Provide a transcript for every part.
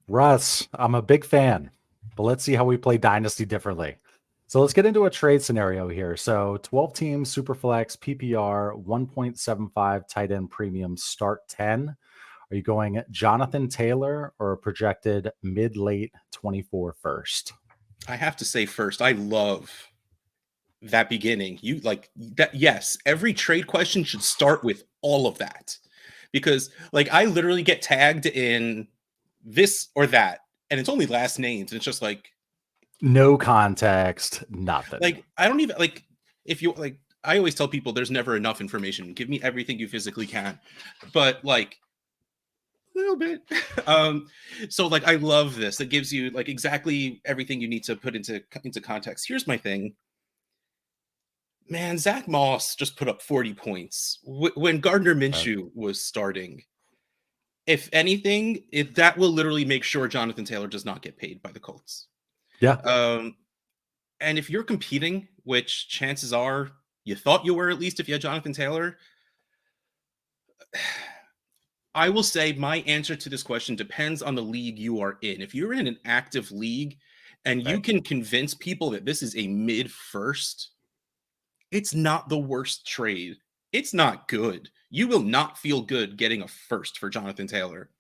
Russ, I'm a big fan, but let's see how we play Dynasty differently. So let's get into a trade scenario here. So 12 teams, Superflex, PPR, 1.75 tight end premium, start 10. Are you going Jonathan Taylor or a projected mid-late 24 first? I have to say first, I love that beginning. You like that? Yes, every trade question should start with all of that because, like, I literally get tagged in this or that, and it's only last names. And it's just No context, nothing. I don't even like if you like. I always tell people there's never enough information. Give me everything you physically can, but like a little bit. So like I love this. It gives you like exactly everything you need to put into context. Here's my thing. Man, Zach Moss just put up 40 points when Gardner Minshew was starting. If anything, that will literally make sure Jonathan Taylor does not get paid by the Colts. Yeah. And if you're competing, which chances are you thought you were, at least if you had Jonathan Taylor, I will say my answer to this question depends on the league you are in. If you're in an active league and you can convince people that this is a mid first, it's not the worst trade. It's not good. You will not feel good getting a first for Jonathan Taylor.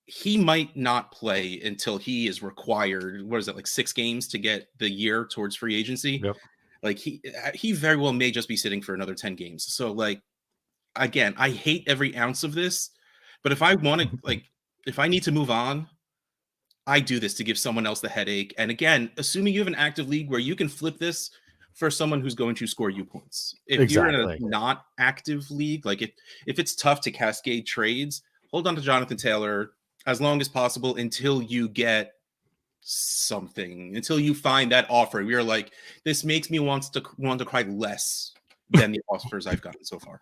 He might not play until he is required. What is it, like 6 games to get the year towards free agency? Yep. Like he very well may just be sitting for another 10 games. So like, again, I hate every ounce of this, but if I want to, like, if I need to move on, I do this to give someone else the headache. And again, assuming you have an active league where you can flip this for someone who's going to score you points. If you're in a not active league, like if it's tough to cascade trades, hold on to Jonathan Taylor as long as possible until you get something, until you find that offer. We are like, this makes me want to cry less than the offers I've gotten so far.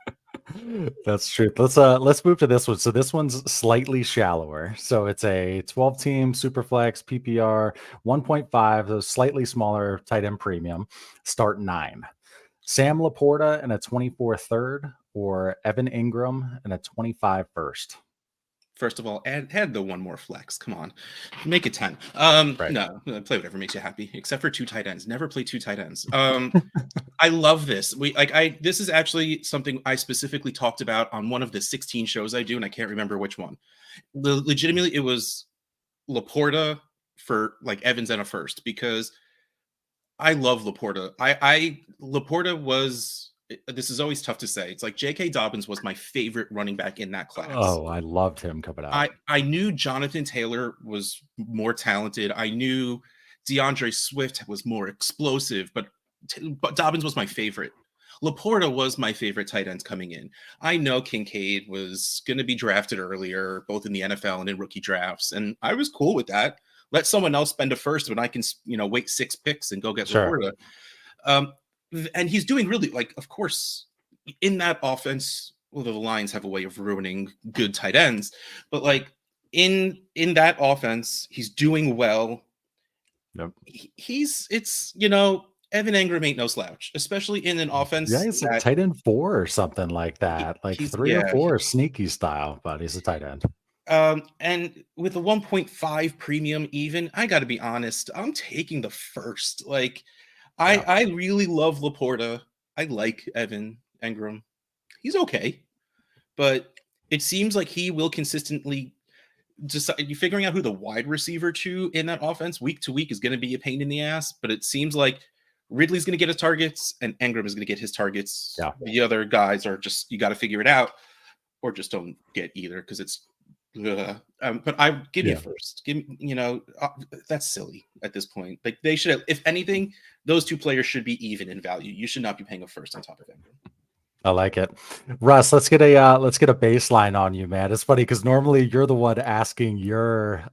That's true. Let's move to this one. So this one's slightly shallower. So it's a 12 team Superflex PPR 1.5, so slightly smaller tight end premium, start 9. Sam Laporta and a 24 third, or Evan Ingram and a 25 first. First of all, add the one more flex. Come on, make it 10. Right. No, play whatever makes you happy, except for 2 tight ends. Never play 2 tight ends. I love this. This is actually something I specifically talked about on one of the 16 shows I do, and I can't remember which one. Legitimately, it was Laporta for like Evans and a first, because I love Laporta. Laporta was. This is always tough to say. It's like J.K. Dobbins was my favorite running back in that class. Oh, I loved him coming out. I knew Jonathan Taylor was more talented. I knew DeAndre Swift was more explosive, but Dobbins was my favorite. Laporta was my favorite tight end coming in. I know Kincaid was going to be drafted earlier, both in the NFL and in rookie drafts, and I was cool with that. Let someone else spend a first when I can, wait 6 picks and go get Laporta. And he's doing really, like, of course, in that offense, although the Lions have a way of ruining good tight ends, but like in that offense, he's doing well. Yep. Evan Ingram ain't no slouch, especially in an offense. Yeah, he's a tight end 4 or something like that, like 3 or 4 sneaky style, but he's a tight end. And with a 1.5 premium, even, I got to be honest, I'm taking the first. Like, I really love Laporta. I like Evan Ingram. He's okay, but it seems like he will consistently decide. Figuring out who the wide receiver to in that offense week to week is going to be a pain in the ass, but it seems like Ridley's going to get his targets and Ingram is going to get his targets. Yeah. The other guys are just, you got to figure it out, or just don't get either, because it's but I give you first. Give that's silly at this point. Like, they should have, if anything, those 2 players should be even in value. You should not be paying a first on top of Ingram. I like it. Russ, let's get a baseline on you, man. It's funny because normally you're the one asking your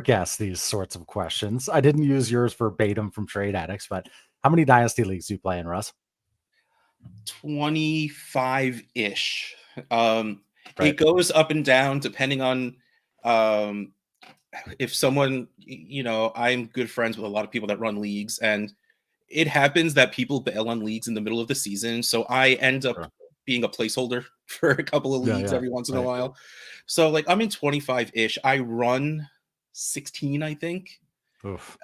guests these sorts of questions. I didn't use yours verbatim from Trade Addicts, but how many Dynasty leagues do you play in, Russ? 25-ish. It goes up and down depending on if someone, I'm good friends with a lot of people that run leagues, and it happens that people bail on leagues in the middle of the season. So I end up being a placeholder for a couple of leagues every once in a while. So like, I'm in 25-ish. I run 16, I think. Oof.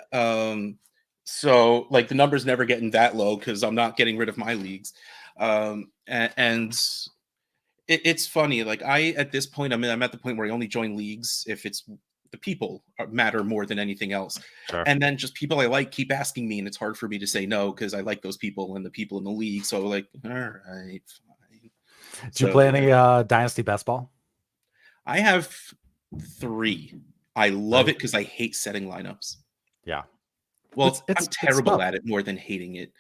So like the numbers never getting that low because I'm not getting rid of my leagues. And it's funny. Like at this point, I'm at the point where I only join leagues if it's the people matter more than anything else. Sure. And then just people I like keep asking me, and it's hard for me to say no because I like those people and the people in the league. So like, all right, fine. Do you So play any Dynasty best ball? I have 3. I love Right. it because I hate setting lineups. Yeah. Well, I'm It's terrible tough. at it more than hating it.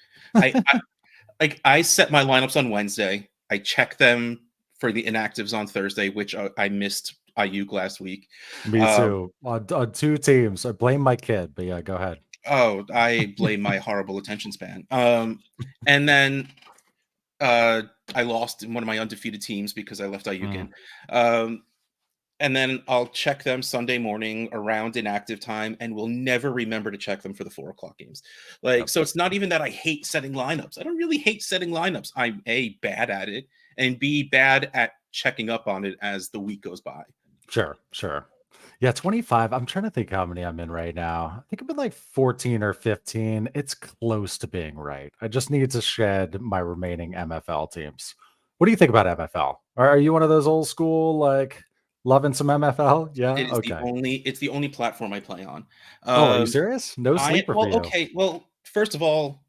I set my lineups on Wednesday. I check them for the inactives on Thursday, which I missed Ayuk last week. Me too. On 2 teams. I blame my kid, but yeah, go ahead. Oh, I blame my horrible attention span. And then I lost in one of my undefeated teams because I left Ayuk in. And then I'll check them Sunday morning around inactive time, and we'll never remember to check them for the 4 o'clock games. Like, Yep. so it's not even that I hate setting lineups. I don't really hate setting lineups. I'm A, bad at it, and B, bad at checking up on it as the week goes by. Sure. Yeah, 25. I'm trying to think how many I'm in right now. I think I'm in like 14 or 15. It's close to being right. I just need to shed my remaining MFL teams. What do you think about MFL? Are you one of those old school, like loving some MFL? Yeah. Okay. It's the only platform I play on. Oh, are you serious? No sleeper for Well, you. okay. Well, first of all,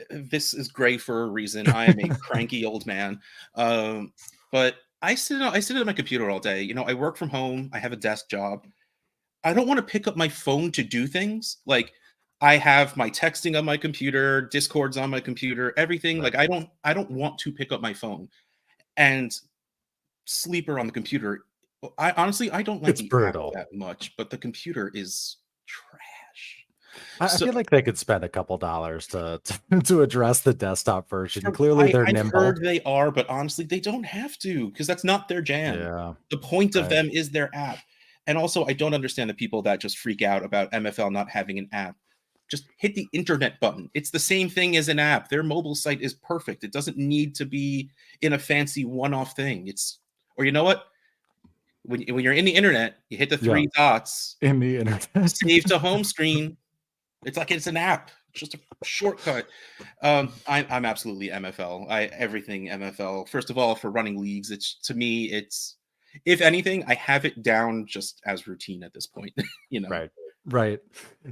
this is gray for a reason. I am a cranky old man. But I sit at my computer all day. You know, I work from home. I have a desk job. I don't want to pick up my phone to do things. Like I have my texting on my computer, Discord's on my computer, everything. Right. Like I don't want to pick up my phone. And sleeper on the computer. I honestly I don't like It's the app brutal. that much, but the computer is trash. I So feel like they could spend a couple dollars to address the desktop version. sure, Clearly, they're I've nimble. heard they are, but honestly, they don't have to because that's not their jam. Yeah. The point of Right. them is their app. And also, I don't understand the people that just freak out about MFL not having an app. Just hit the internet button. It's the same thing as an app. Their mobile site is perfect. It doesn't need to be in a fancy one-off thing. Or you know what? When you're in the internet, you hit the Yeah. 3 dots, In the internet. save to home screen. It's like it's an app, just a shortcut. I'm absolutely MFL. Everything MFL. First of all, for running leagues, it's to me, it's if anything, I have it down just as routine at this point. You know, Right.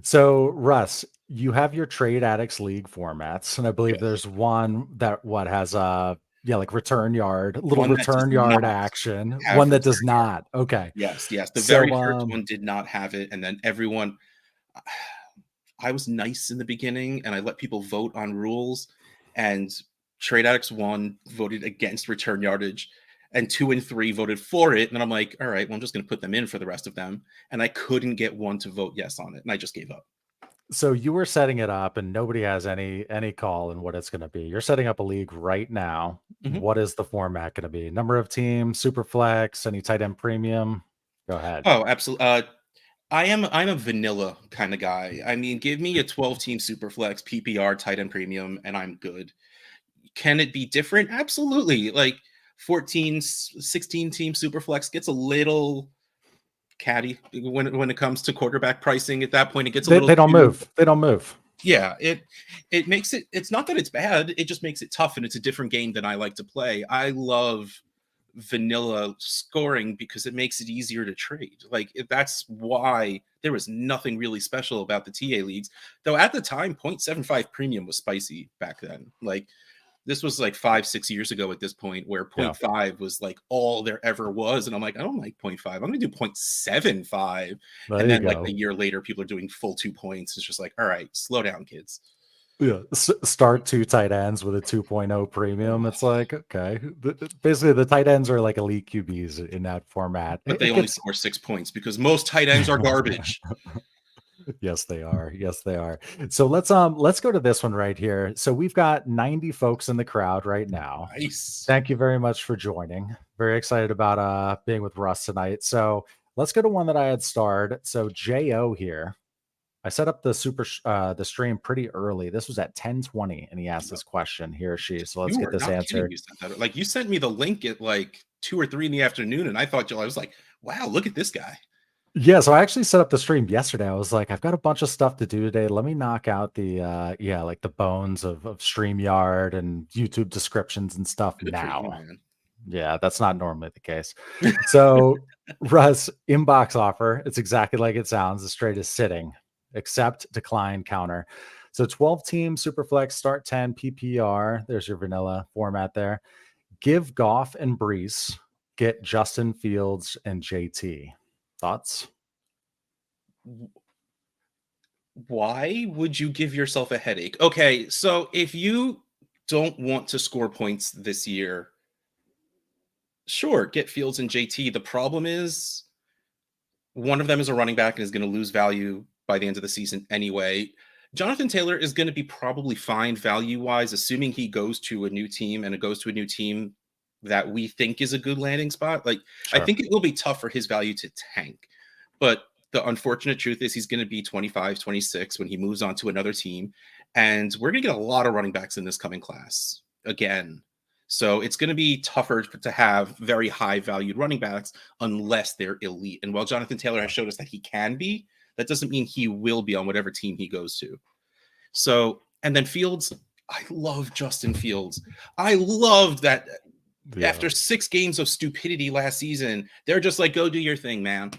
So, Russ, you have your Trade Addicts League formats, and I believe yes. there's one that has yeah, like return yard, little One that does return yard not action, have one that does return yard. not. Okay. Yes. The very So, first one did not have it, and then everyone. I was nice in the beginning, and I let people vote on rules, and Trade Addicts 1 voted against return yardage, and 2 and 3 voted for it. And I'm like, all right, well, I'm just going to put them in for the rest of them. And I couldn't get one to vote yes on it, and I just gave up. so you were setting it up and nobody has any call in what it's going to be. You're setting up a league right now. Mhm. What is the format going to be? Number of teams, super flex, any tight end premium? Go ahead. Oh, absolutely. I'm a vanilla kind of guy. I mean, give me a 12-team superflex PPR tight end premium, and I'm good. Can it be different? Absolutely. Like 14, 16-team superflex gets a little catty when it comes to quarterback pricing. At that point, it gets a little They don't too. move. They don't move. Yeah, it makes it's not that it's bad, it just makes it tough, and it's a different game than I like to play. I love vanilla scoring because it makes it easier to trade. Like that's why there was nothing really special about the TA leagues. Though at the time 0.75 premium was spicy back then. Like this was like 5-6 years ago at this point where Yeah. 0.5 was like all there ever was, and I'm like, I don't like 0.5, I'm gonna do 0.75. There And you then like a go. year later people are doing full 2 points. It's just like, all right, slow down, kids. Yeah. Start 2 tight ends with a 2.0 premium. It's like, okay. Basically, the tight ends are like elite QBs in that format. But they It only gets score 6 points because most tight ends are garbage. Yes, they are. Yes, they are. So let's go to this one right here. So we've got 90 folks in the crowd right now. Nice. Thank you very much for joining. Very excited about being with Russ tonight. So let's go to one that I had starred. So Jo here. I set up the stream pretty early. This was at 10:20, and he asked this question, he or she. So let's You get are this not kidding. answered. You sent that. Like you sent me the link at like 2 or 3 in the afternoon, and I thought I was like, wow, look at this guy. Yeah, so I actually set up the stream yesterday. I was like, I've got a bunch of stuff to do today. Let me knock out the like the bones of StreamYard and YouTube descriptions and stuff Good for you, now. man. Yeah, that's not normally the case. So, Russ, inbox offer, it's exactly like it sounds. The straight is sitting, accept, decline, counter. So 12 team Superflex, start 10 PPR. There's your vanilla format there. Give Goff and Brees, get Justin Fields and JT. Thoughts? Why would you give yourself a headache? Okay, so if you don't want to score points this year, sure, get Fields and JT. The problem is one of them is a running back and is going to lose value by the end of the season anyway. Jonathan Taylor is going to be probably fine value wise, assuming he goes to a new team and it goes to a new team that we think is a good landing spot. Like, I Sure. think it will be tough for his value to tank. But the unfortunate truth is he's going to be 25, 26 when he moves on to another team. And we're going to get a lot of running backs in this coming class again. So it's going to be tougher to have very high valued running backs unless they're elite. And while Jonathan Taylor has showed us that he can be, that doesn't mean he will be on whatever team he goes to. So, and then Fields, I love Justin Fields. I loved that Yeah. after 6 games of stupidity last season, they're just like, go do your thing, man.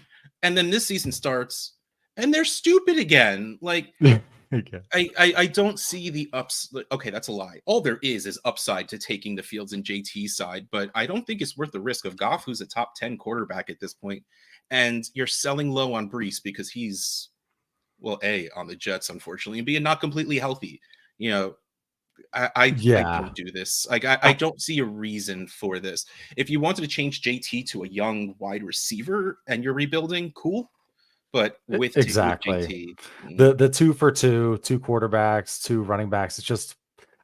And then this season starts and they're stupid again. Like, Okay. I don't see the ups. Okay, that's a lie. All there is upside to taking the Fields and JT side, but I don't think it's worth the risk of Goff, who's a top 10 quarterback at this point, and you're selling low on Brees because he's well, A, on the Jets, unfortunately, and B, not completely healthy. You know, I Yeah. don't do this. Like I don't see a reason for this. If you wanted to change JT to a young wide receiver and you're rebuilding, cool. But with Exactly. JT, The 2 for 2, 2 quarterbacks, 2 running backs, it's just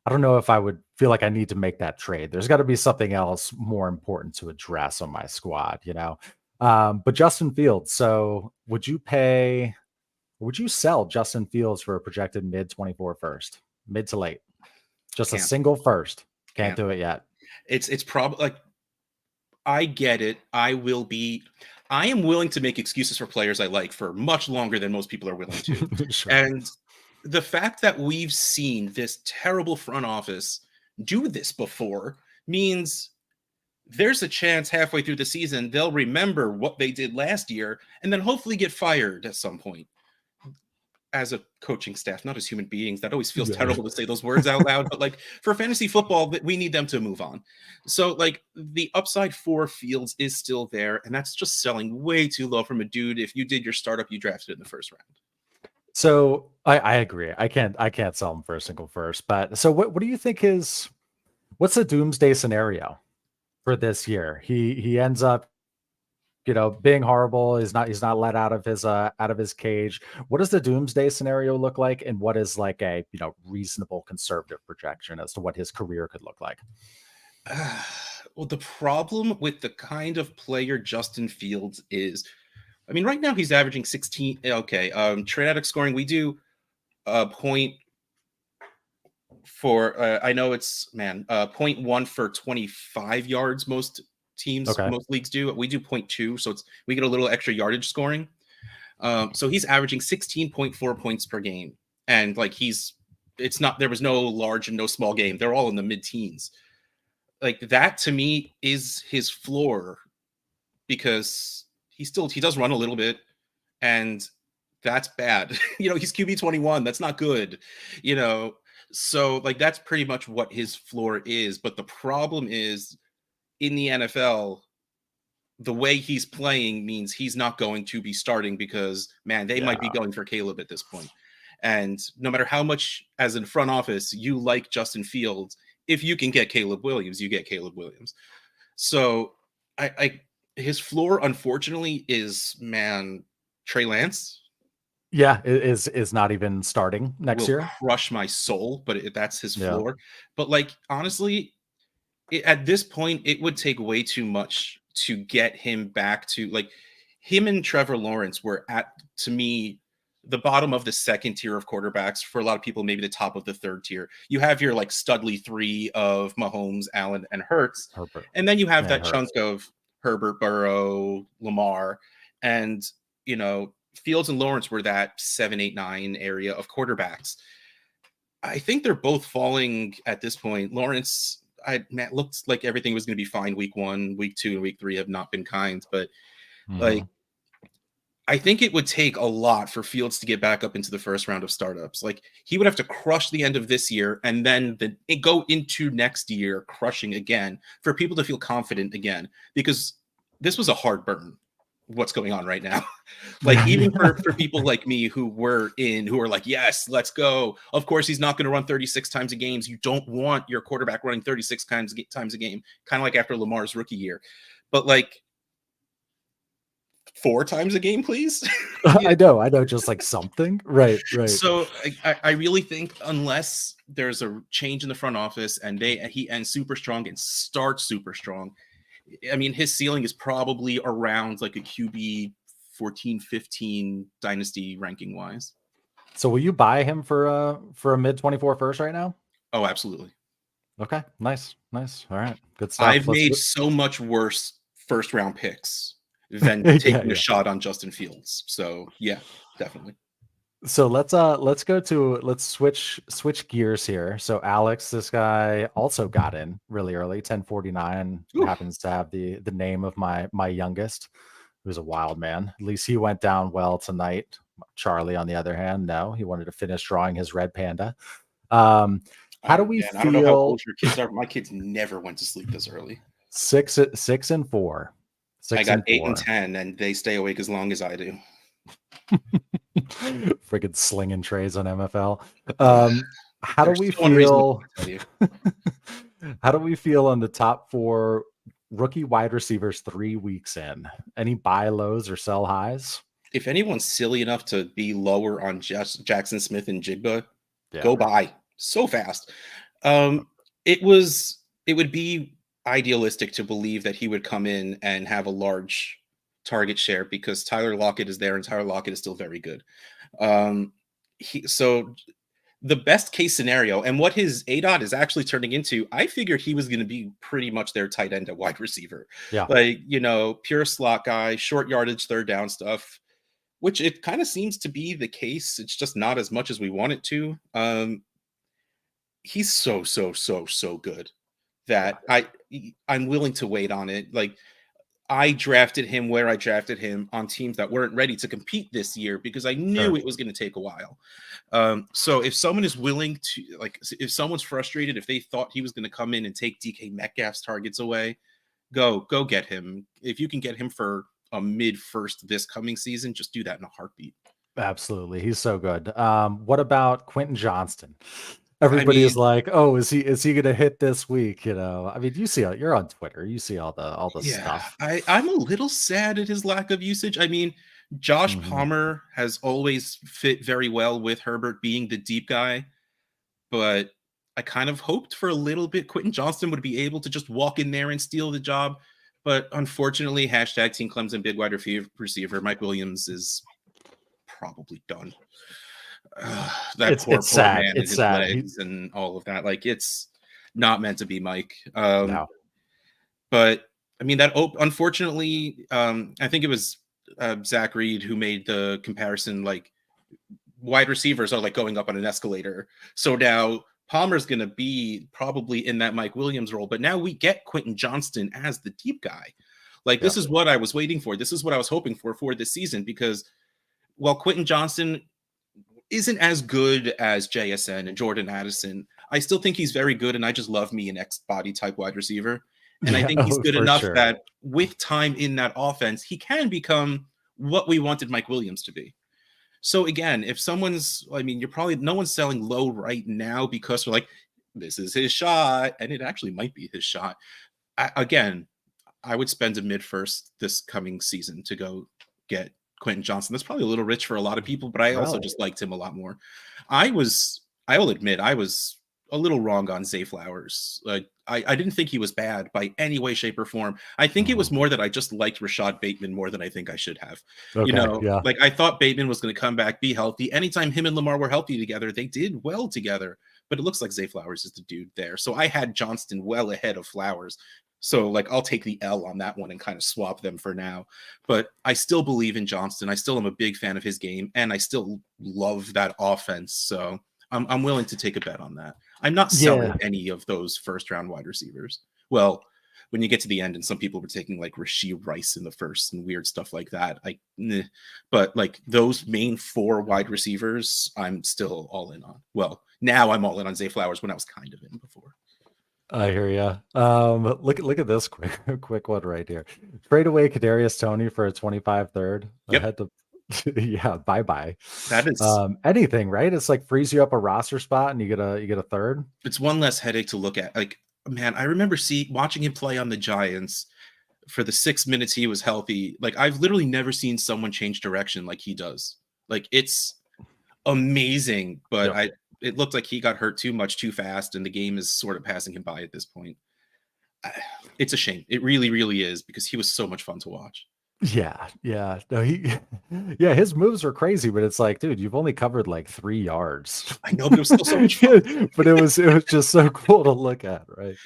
I don't know if I would feel like I need to make that trade. There's gotta be something else more important to address on my squad, you know? But Justin Fields, so would you sell Justin Fields for a projected mid 24 first? Mid to late? Just a can't single first. Can't can't. do it yet. It's probably like I get it. I am willing to make excuses for players I like for much longer than most people are willing to. Sure. And the fact that we've seen this terrible front office do this before means there's a chance halfway through the season they'll remember what they did last year and then hopefully get fired at some point as a coaching staff, not as human beings. That always feels Yeah. terrible to say those words out loud, but like for fantasy football, we need them to move on. So like the upside for Fields is still there, and that's just selling way too low from a dude. If you did your startup, you drafted in the first round. So I agree. I can't sell him for a single first. But so what do you think is what's the doomsday scenario for this year? He ends up, being horrible. He's not let out of his cage. What does the doomsday scenario look like? And what is like a reasonable conservative projection as to what his career could look like? Well, the problem with the kind of player Justin Fields is, I mean, right now he's averaging 16. Okay, trade addict scoring. We do a point for I know it's point one for 25 yards. Okay. Most leagues do. We do point two, so we get a little extra yardage scoring. So he's averaging 16.4 points per game, and like it's not there was no large and no small game. They're all in the mid teens. Like that to me is his floor because he does run a little bit, and that's bad. He's QB 21. That's not good. You know, so like that's pretty much what his floor is. But the problem is in the NFL, the way he's playing means he's not going to be starting because man, they might be Yeah. going for Caleb at this point. And no matter how much as in front office you like Justin Fields, if you can get Caleb Williams, you get Caleb Williams. So I his floor unfortunately is Trey Lance Yeah. Is not even starting next will year. crush my soul, but that's his Yeah. floor. But like honestly, at this point, it would take way too much to get him back to like him and Trevor Lawrence were at to me the bottom of the second tier of quarterbacks. For a lot of people, maybe the top of the third tier. You have your like Studley three of Mahomes, Allen, and Hurts, Herbert and then you have and that chunk Hurts. of Herbert, Burrow, Lamar, and Fields and Lawrence were that 7, 8, 9 area of quarterbacks. I think they're both falling at this point. Lawrence, Matt looked like everything was going to be fine week 1, week 2, and week 3 have not been kind. But like, I think it would take a lot for Fields to get back up into the first round of startups. Like, he would have to crush the end of this year and then go into next year crushing again for people to feel confident again, because this was a hard burn. What's going on right now? Like, even for people like me who were like, yes, let's go. Of course, he's not going to run 36 times a game. You don't want your quarterback running 36 times a game, kind of like after Lamar's rookie year. But like, 4 times a game, please. I know, just like something. Right. So I really think unless there's a change in the front office and he ends super strong and starts super strong, I mean, his ceiling is probably around like a QB 14, 15 dynasty ranking wise. So will you buy him for a mid 24 first right now? Oh, absolutely. Okay. Nice. All right. Good stuff. I've made so much worse first round picks than taking a shot on Justin Fields. So yeah, definitely. So let's switch gears here. So Alex, this guy also got in really early, 1049. Happens to have the name of my youngest, who's a wild man. At least he went down well tonight. Charlie, on the other hand, no, he wanted to finish drawing his red panda. How do we feel? I don't know how old your kids are. My kids never went to sleep this early. 6 and 4. I got 8 and 10, and they stay awake as long as I do. Freaking slinging trays on MFL. How do we feel? How do we feel on the top 4 rookie wide receivers 3 weeks in? Any buy lows or sell highs? If anyone's silly enough to be lower on Jackson Smith and Jigba, go buy so fast. It would be idealistic to believe that he would come in and have a large target share because Tyler Lockett is there and Tyler Lockett is still very good. So the best case scenario and what his ADOT is actually turning into, I figured he was going to be pretty much their tight end at wide receiver. Yeah. Like, pure slot guy, short yardage, third down stuff, which it kind of seems to be the case. It's just not as much as we want it to. He's so good that I'm willing to wait on it. Like, I drafted him where I drafted him on teams that weren't ready to compete this year because I knew it was going to take a while. So if someone is willing to, like, if someone's frustrated, if they thought he was going to come in and take DK Metcalf's targets away, go get him. If you can get him for a mid first this coming season, just do that in a heartbeat. Absolutely. He's so good. What about Quentin Johnston? Everybody is like, "Oh, is he going to hit this week?" I mean, you see, you're on Twitter, you see all the stuff. I'm a little sad at his lack of usage. I mean, Josh Palmer has always fit very well with Herbert being the deep guy, but I kind of hoped for a little bit Quentin Johnston would be able to just walk in there and steal the job. But unfortunately, hashtag Team Clemson big wide receiver Mike Williams is probably done. It's sad. It's sad. Legs and all of that. Like, it's not meant to be Mike. No. But I mean, unfortunately, I think it was Zach Reed who made the comparison. Like, wide receivers are like going up on an escalator. So now Palmer's going to be probably in that Mike Williams role. But now we get Quentin Johnston as the deep guy. Like, this is what I was waiting for. This is what I was hoping for this season, because while Quentin Johnston isn't as good as JSN and Jordan Addison, I still think he's very good, and I just love me an X-body type wide receiver. And I think he's good enough that with time in that offense, he can become what we wanted Mike Williams to be. So again, if someone's, I mean, no one's selling low right now because they're like, this is his shot, and it actually might be his shot. I would spend a mid-first this coming season to go get Quentin Johnston. That's probably a little rich for a lot of people, but I also just liked him a lot more. I will admit, I was a little wrong on Zay Flowers. Like, I didn't think he was bad by any way, shape, or form. I think it was more that I just liked Rashad Bateman more than I think I should have. Like, I thought Bateman was going to come back, be healthy. Anytime him and Lamar were healthy together, they did well together. But it looks like Zay Flowers is the dude there. So I had Johnston well ahead of Flowers. So like I'll take the L on that one and kind of swap them for now. But I still believe in Johnston. I still am a big fan of his game, and I still love that offense. So I'm willing to take a bet on that. I'm not selling Yeah. any of those first round wide receivers. Well, when you get to the end and some people were taking like Rashee Rice in the first and weird stuff like that, but like those main 4 wide receivers, I'm still all in on. Well, now I'm all in on Zay Flowers when I was kind of in before. I hear you. Look at this quick one right here. Trade away Kadarius Toney for a 25 third. I Yep, had to, yeah, bye bye. that is. Anything, right? It's like frees you up a roster spot and you get a third. It's one less headache to look at. Like, man, I remember watching him play on the Giants for the 6 minutes he was healthy. Like, I've literally never seen someone change direction like he does. Like, it's amazing, but Yep. it looked like he got hurt too much too fast, and the game is sort of passing him by at this point. It's a shame. It really, really is, because he was so much fun to watch. Yeah, yeah. No, yeah, his moves were crazy, but it's like, dude, you've only covered like 3 yards. I know, but it was still so much fun. But it was just so cool to look at, right?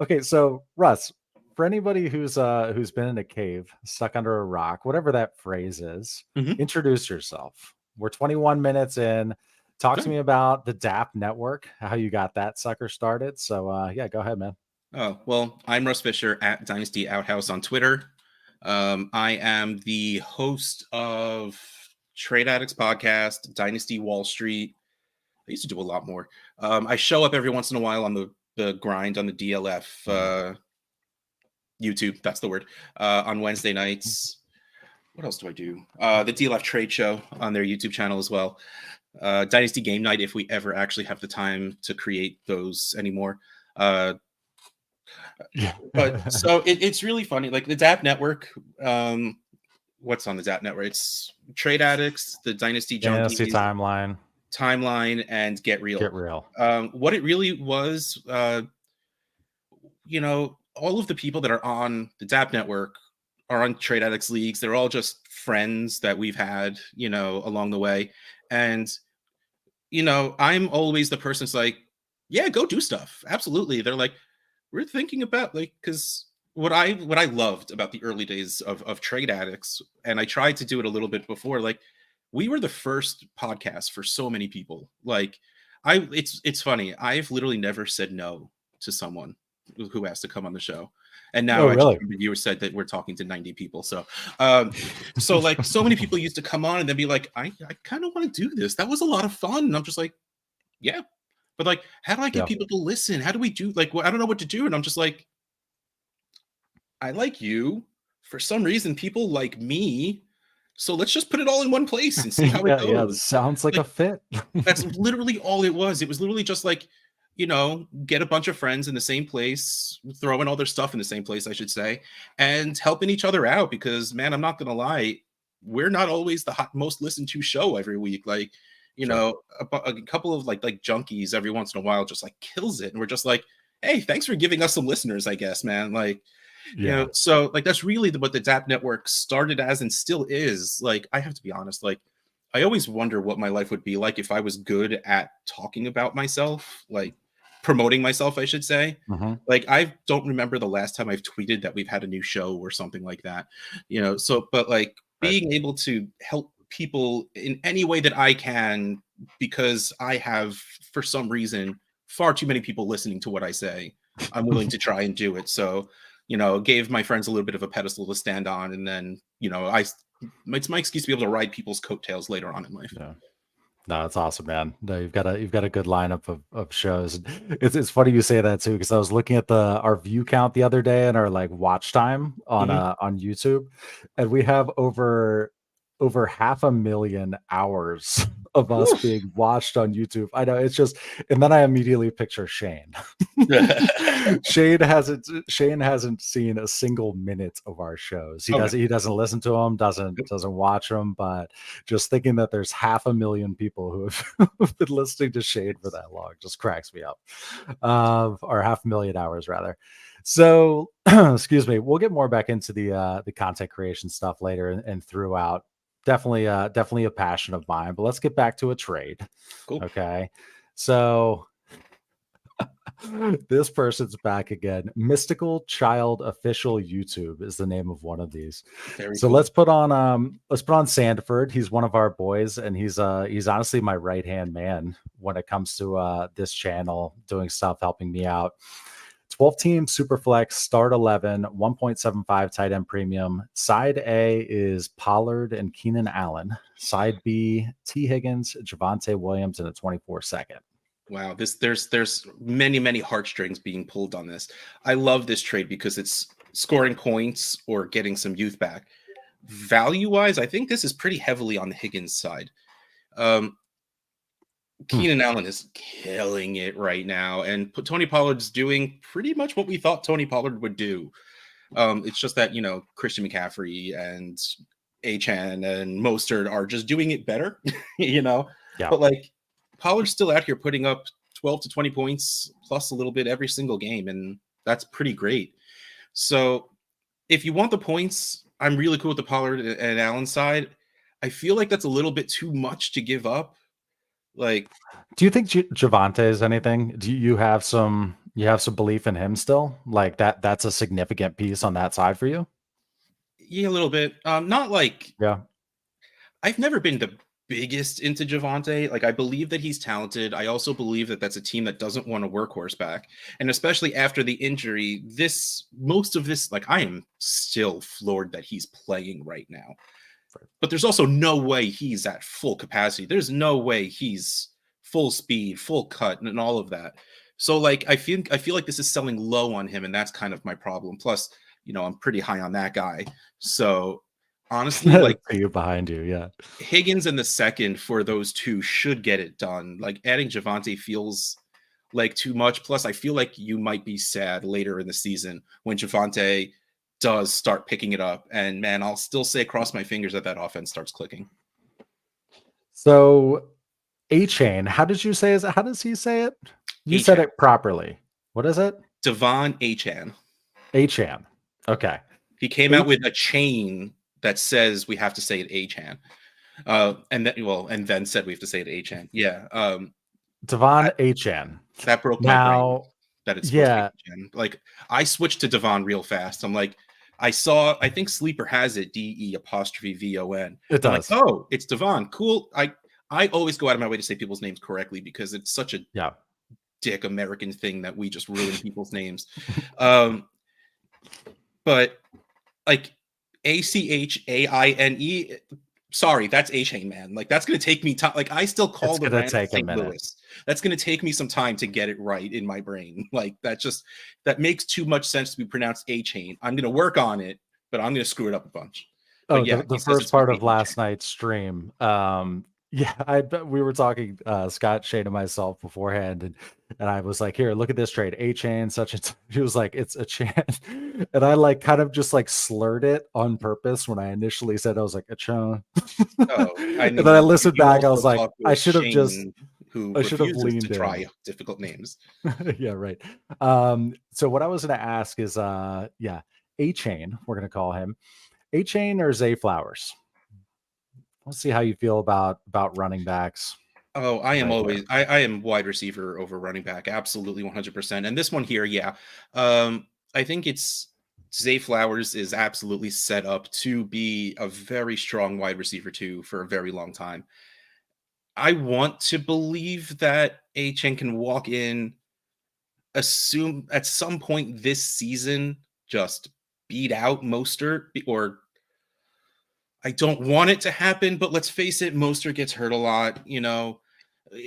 Okay, so Russ, for anybody who's been in a cave, stuck under a rock, whatever that phrase is, Mhm. introduce yourself. We're 21 minutes in. Talk to Done. me about the DAP network, how you got that sucker started. So yeah, go ahead, man. Oh, well, I'm Russ Fisher at Dynasty Outhouse on Twitter. I am the host of Trade Addicts podcast, Dynasty Wall Street. I used to do a lot more. I show up every once in a while on the grind on the DLF YouTube. That's the word. On Wednesday nights. What else do I do? The DLF Trade Show on their YouTube channel as well. Dynasty Game Night, if we ever actually have the time to create those anymore. Yeah. But so it's really funny. Like the DAP Network, what's on the DAP Network? It's Trade Addicts, the Dynasty Dynasty Junkies, timeline, and Get Real. get real. What it really was, all of the people that are on the DAP Network are on Trade Addicts leagues. They're all just friends that we've had, along the way. And, I'm always the person that's like, yeah, go do stuff. Absolutely. They're like, we're thinking about because what I loved about the early days of Trade Addicts, and I tried to do it a little bit before, like we were the first podcast for so many people. Like it's funny. I've literally never said no to someone who asked to come on the show. And now Oh, I just really? remember you said that we're talking to 90 people. So so like so many people used to come on and then be like, I kind of want to do this. That was a lot of fun. And I'm just like, yeah. But like, how do I get Yeah. people to listen? How do we do I don't know what to do. And I'm just like, I like you. For some reason, people like me. So let's just put it all in one place and see how it Yeah, goes. sounds like a Like, fit. that's literally all it was. It was literally just like, get a bunch of friends in the same place, throwing all their stuff in the same place, I should say, and helping each other out. Because, man, I'm not going to lie, we're not always the most listened to show every week. Like, Sure. a couple of like junkies every once in a while just like kills it. And we're just like, hey, thanks for giving us some listeners, I guess, man. Like, Yeah. so like that's really what the DAP network started as and still is. Like, I have to be honest, like I always wonder what my life would be like if I was good at talking about myself, like promoting myself, I should say. Mhm. Like, I don't remember the last time I've tweeted that we've had a new show or something like that, so, but like Right. being able to help people in any way that I can, because I have, for some reason, far too many people listening to what I say. I'm willing to try and do it. So, gave my friends a little bit of a pedestal to stand on. And then, it's my excuse to be able to ride people's coattails later on in life. Yeah. No, it's awesome, man. No, you've got a good lineup of shows. It's funny you say that too, because I was looking at our view count the other day and our like watch time Mhm. on YouTube, and we have over 500,000 hours of us Woo. being watched on YouTube. I know it's just, and then I immediately picture Shane. Shane hasn't seen a single minute of our shows. He Oh, no. doesn't listen to them, doesn't watch them, but just thinking that there's 500,000 people who have been listening to Shane for that long just cracks me up. Or 500,000 hours rather. So excuse me, we'll get more back into the content creation stuff later and throughout. Definitely a passion of mine, but let's get back to a trade. Cool. Okay. So This person's back again. Mystical Child Official YouTube is the name of one of these. Very So cool. let's put on Sandford. He's one of our boys, and he's honestly my right hand man when it comes to this channel, doing stuff, helping me out. 12 team Superflex, start 11, 1.75 tight end premium. Side A is Pollard and Keenan Allen. Side B, T. Higgins, Javonte Williams, and a 24-second. Wow, there's many heartstrings being pulled on this. I love this trade because it's scoring points or getting some youth back. Value wise, I think this is pretty heavily on the Higgins side. Keenan Allen is killing it right now, and Tony Pollard's doing pretty much what we thought Tony Pollard would do. It's just that, Christian McCaffrey and Achane and Mostert are just doing it better, Yeah. But like Pollard's still out here putting up 12 to 20 points plus a little bit every single game, and that's pretty great. So if you want the points, I'm really cool with the Pollard and Allen side. I feel like that's a little bit too much to give up. Like, do you think Javonte is anything? Do you have some belief in him still? Like that's a significant piece on that side for you? Yeah, a little bit. Not like, Yeah. I've never been the biggest into Javonte. Like, I believe that he's talented. I also believe that that's a team that doesn't want a workhorse back. And especially after the injury, most of this, like, I am still floored that he's playing right now. But there's also no way he's at full capacity. There's no way he's full speed, full cut, and all of that. So, like, I feel like this is selling low on him, and that's kind of my problem. Plus, I'm pretty high on that guy. So, honestly, like, you behind you, yeah. Higgins in the second for those two should get it done. Like, adding Javonte feels like too much. Plus, I feel like you might be sad later in the season when Javonte does start picking it up. And man, I'll still say cross my fingers that offense starts clicking. So Achane, how does he say it? You said it properly. What is it? Devon Achane. Achane. Okay. He came out with a chain that says we have to say it Achane. And then said we have to say it Achane. Yeah. Devon Achane. That broke my brain. That it's supposed to be Achane. Like, I switched to Devon real fast. I'm like, I think Sleeper has it DE''VON. It does. Like, oh, it's Devon. Cool. I always go out of my way to say people's names correctly because it's such a dick American thing that we just ruin people's names. But like ACHAINE, sorry, that's Achane, man. Like, that's going to take me time. Like, I still call the Rams St. Louis. That's going to take me some time to get it right in my brain. Like, that makes too much sense to be pronounced Achane. I'm going to work on it, but I'm going to screw it up a bunch. But yeah, the first part of last night's stream, I bet we were talking, Scott, Shane, and myself beforehand, and I was like, "Here, look at this trade, Achane, such and." He was like, "It's a chance," and I like kind of just like slurred it on purpose when I initially said I was like a chon. And then I listened back, I was like, I should have leaned to try difficult names. Yeah, right. So what I was going to ask is, Achane, we're going to call him Achane or Zay Flowers. Let's see how you feel about running backs. Oh, I am wide receiver over running back. Absolutely 100%. And this one here, I think it's Zay Flowers is absolutely set up to be a very strong wide receiver too for a very long time. I want to believe that Achane can walk in, assume at some point this season, just beat out Mostert, or I don't want it to happen, but let's face it, Mostert gets hurt a lot,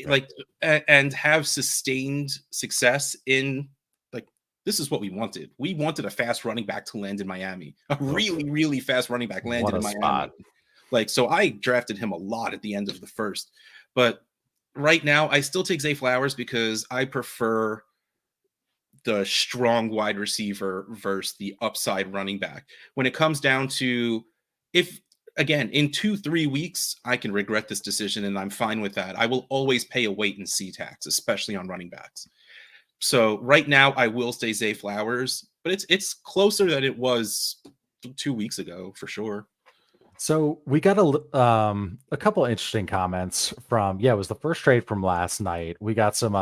like, and have sustained success in, like, this is what we wanted. We wanted a fast running back to land in Miami, a really, really fast running back landed in Miami. Spot. Like, so I drafted him a lot at the end of the first, but right now I still take Zay Flowers because I prefer the strong wide receiver versus the upside running back. When it comes down to, if again, in 2-3 weeks, I can regret this decision and I'm fine with that. I will always pay a wait and see tax, especially on running backs. So right now I will say Zay Flowers, but it's closer than it was 2 weeks ago for sure. So we got a couple interesting comments from, it was the first trade from last night. We got some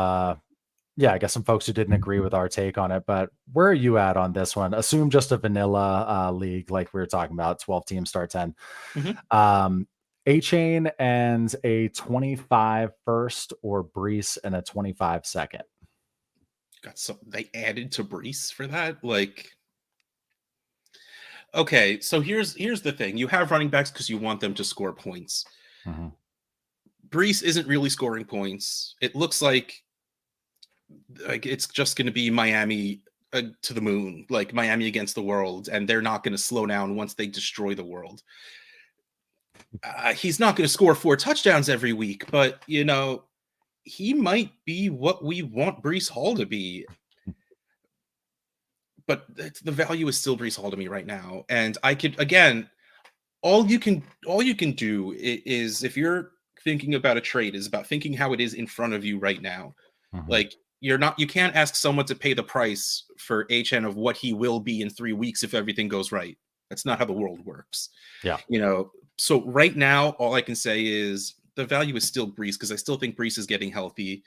yeah, I guess some folks who didn't agree with our take on it, but where are you at on this one? Assume just a vanilla league like we were talking about, 12 teams start 10. Mhm. A Chain and a 25 first or Brees and a 25 second. Got some. They added to Brees for that. Like, okay, so here's the thing: you have running backs because you want them to score points. Mhm. Brees isn't really scoring points. It looks like it's just going to be Miami to the moon, like Miami against the world, and they're not going to slow down once they destroy the world. He's not going to score 4 touchdowns every week, but he might be what we want Brees Hall to be. But the value is still Brees Hall to me right now, and I could again, all you can do is if you're thinking about a trade is about thinking how it is in front of you right now. Mhm. Like you can't ask someone to pay the price for HN of what he will be in 3 weeks if everything goes right. That's not how the world works. Yeah. So right now, all I can say is the value is still Brees because I still think Brees is getting healthy.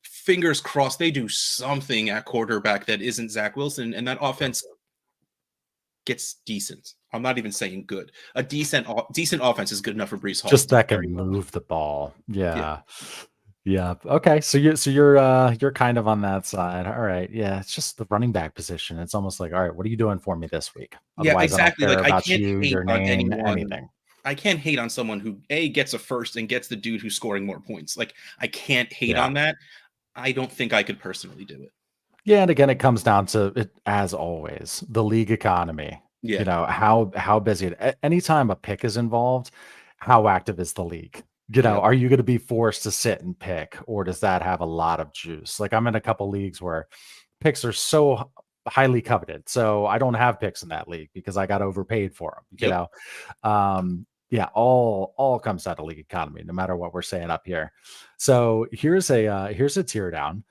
Fingers crossed they do something at quarterback that isn't Zach Wilson, and that offense gets decent. I'm not even saying good. A decent offense is good enough for Brees Hall to Just do that very can well. move the ball. Yeah. Yeah. Yeah. Okay. You're kind of on that side. All right. Yeah. It's just the running back position. It's almost like, all right, what are you doing for me this week? Yeah, Otherwise, I don't exactly. care Like about you, your name, anything. I can't hate on someone who A gets a first and gets the dude who's scoring more points. Like I can't hate Yeah. on that. I don't think I could personally do it. Yeah, and again, it comes down to it as always, the league economy. Yeah. How busy anytime a pick is involved, how active is the league? Yep. Are you going to be forced to sit and pick, or does that have a lot of juice? Like I'm in a couple leagues where picks are so highly coveted, so I don't have picks in that league because I got overpaid for them. Yep. Yeah, all comes out of league economy, no matter what we're saying up here. So here's a tear down.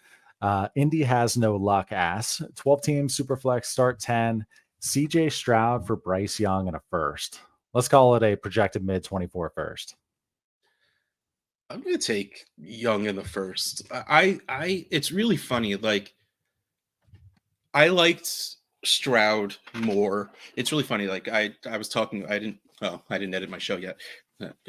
Indy has no luck ass. 12 team superflex start 10. CJ Stroud for Bryce Young and a first. Let's call it a projected mid 24 first. I'm gonna take Young in the first. I it's really funny. Like I liked Stroud more. It's really funny. Like I was talking. I didn't edit my show yet.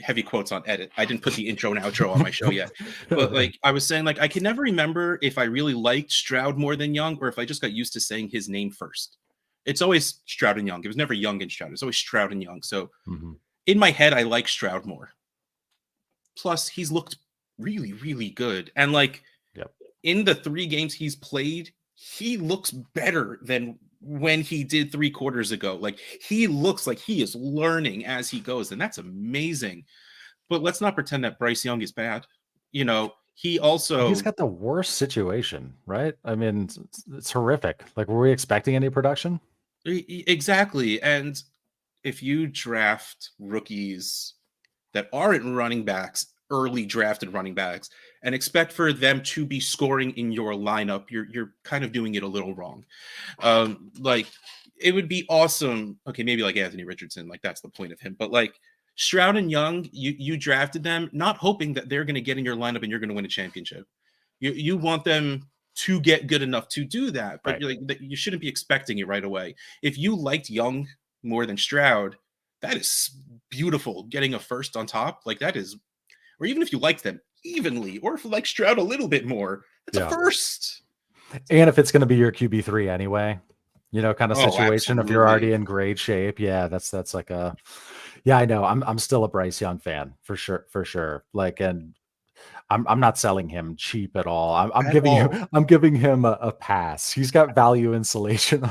Heavy quotes on edit. I didn't put the intro and outro on my show yet. But like I was saying, like I can never remember if I really liked Stroud more than Young or if I just got used to saying his name first. It's always Stroud and Young. It was never Young and Stroud. It's always Stroud and Young. So Mhm. in my head, I like Stroud more. Plus, he's looked really, really good. And like Yep. in the 3 games he's played, he looks better than when he did 3 quarters ago. Like he looks like he is learning as he goes, and that's amazing. But let's not pretend that Bryce Young is bad. He He's also got the worst situation, right? I mean, it's horrific. Like, were we expecting any production? exactly. And if you draft rookies that aren't running backs, early drafted running backs, and expect for them to be scoring in your lineup, you're kind of doing it a little wrong. Like it would be awesome. Okay, maybe like Anthony Richardson, like that's the point of him. But like Stroud and Young, you drafted them not hoping that they're going to get in your lineup and you're going to win a championship. You want them to get good enough to do that, but Right. you're like you shouldn't be expecting it right away. If you liked Young more than Stroud, that is beautiful. Getting a first on top, like that is, or even if you liked them evenly, or if you like Stroud a little bit more, that's a Yeah. first. And if it's going to be your QB3 anyway, kind of Oh, situation, if you're absolutely. already in great shape, yeah, that's like yeah, I know. I'm still a Bryce Young fan for sure, for sure. Like, and I'm not selling him cheap at all. I'm At giving him all, I'm giving him a pass. He's got value insulation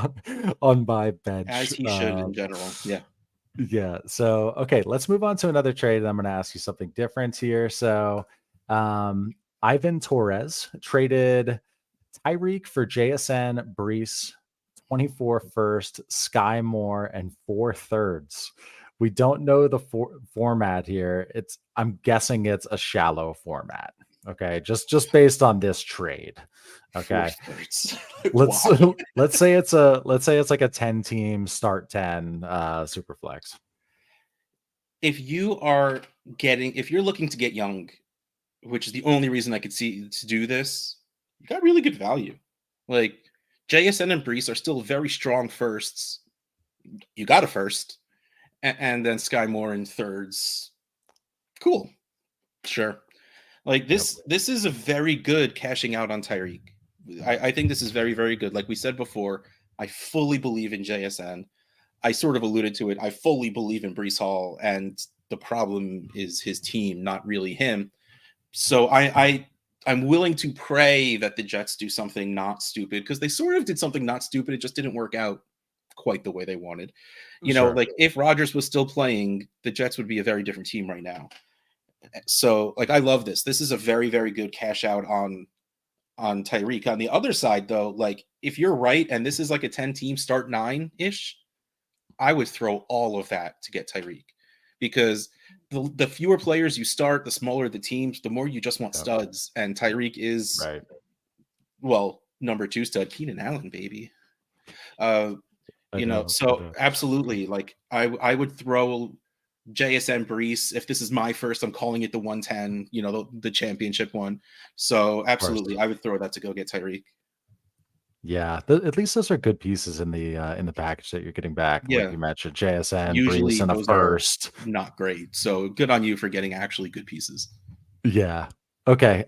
on my as bench. he should in general. Yeah. Yeah. So okay, let's move on to another trade. I'm going to ask you something different here. So, um, Ivan Torres traded Tyreek for JSN, Brees, 24 first, Sky Moore, and 4 thirds. We don't know the format here. I'm guessing it's a shallow format. Okay, just based on this trade. Four Okay, thirds. let's Why? let's say it's like a 10 team start 10 super flex. If you're looking to get Young, which is the only reason I could see to do this, you got really good value. Like JSN and Brees are still very strong firsts. You got a first, and then Sky Moore in thirds. Cool, sure. Like this is a very good cashing out on Tyreek. I think this is very, very good. Like we said before, I fully believe in JSN. I sort of alluded to it. I fully believe in Brees Hall, and the problem is his team, not really him. So I'm willing to pray that the Jets do something not stupid, because they sort of did something not stupid. It just didn't work out quite the way they wanted. Like if Rodgers was still playing, the Jets would be a very different team right now. So like I love this. This is a very, very good cash out on Tyreek. On the other side, though, like if you're right and this is like a 10-team start 9-ish, I would throw all of that to get Tyreek, because the fewer players you start, the smaller the teams, the more you just want studs. And Tyreek is well, number 2 stud, Keenan Allen, baby. So absolutely, like I would throw JSN Brees. If this is my first, I'm calling it the 110, the championship one. So absolutely, I would throw that to go get Tyreek. Yeah, at least those are good pieces in the package that you're getting back. Yeah. Like you mentioned, JSN, Usually Brees, and a first. Not great. So good on you for getting actually good pieces. Yeah. Okay.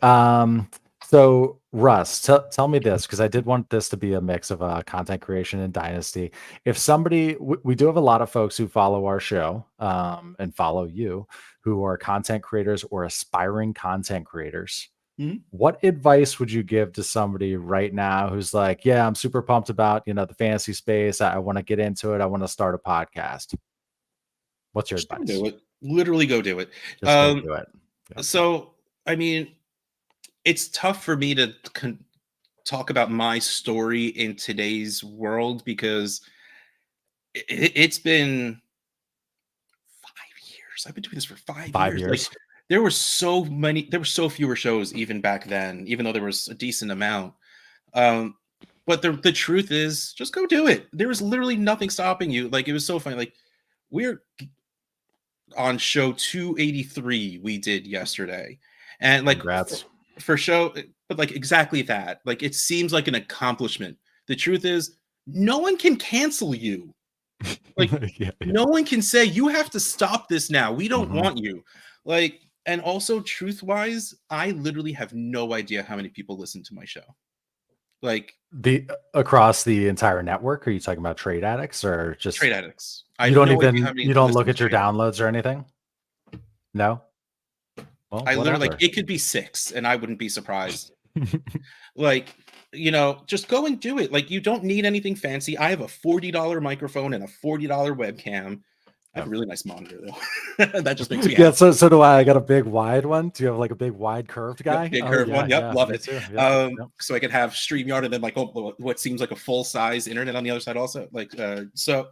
So Russ, tell me this, because I did want this to be a mix of content creation and Dynasty. If somebody, we do have a lot of folks who follow our show and follow you, who are content creators or aspiring content creators. Mm-hmm. What advice would you give to somebody right now who's like, yeah, I'm super pumped about, the fantasy space. I want to get into it. I want to start a podcast. What's your advice? Go do it. Literally go do it. Just go do it. Yep. So, I mean, it's tough for me to talk about my story in today's world, because it's been 5 years. I've been doing this for 5 years. Like, there were so fewer shows even back then, even though there was a decent amount. But the truth is, just go do it. There was literally nothing stopping you. Like, it was so funny. Like, we're on show 283 we did yesterday, and like for show, but like exactly that. Like, it seems like an accomplishment. The truth is, no one can cancel you. Like, no one can say you have to stop this now. We don't want you. Like, and also, truth-wise, I literally have no idea how many people listen to my show. Like, across the entire network? Are you talking about Trade Addicts or just Trade Addicts? You don't look at your downloads or anything? No. Well, I literally, like, it could be 6 and I wouldn't be surprised. Like, just go and do it. Like, you don't need anything fancy. I have a $40 microphone and a $40 webcam. I have a really nice monitor, though. That just makes me happy. So do I. I got a big wide one. Do you have like a big wide curved guy? Big curved one. Yep, love it. So I could have StreamYard and then like what seems like a full size internet on the other side also. Like, so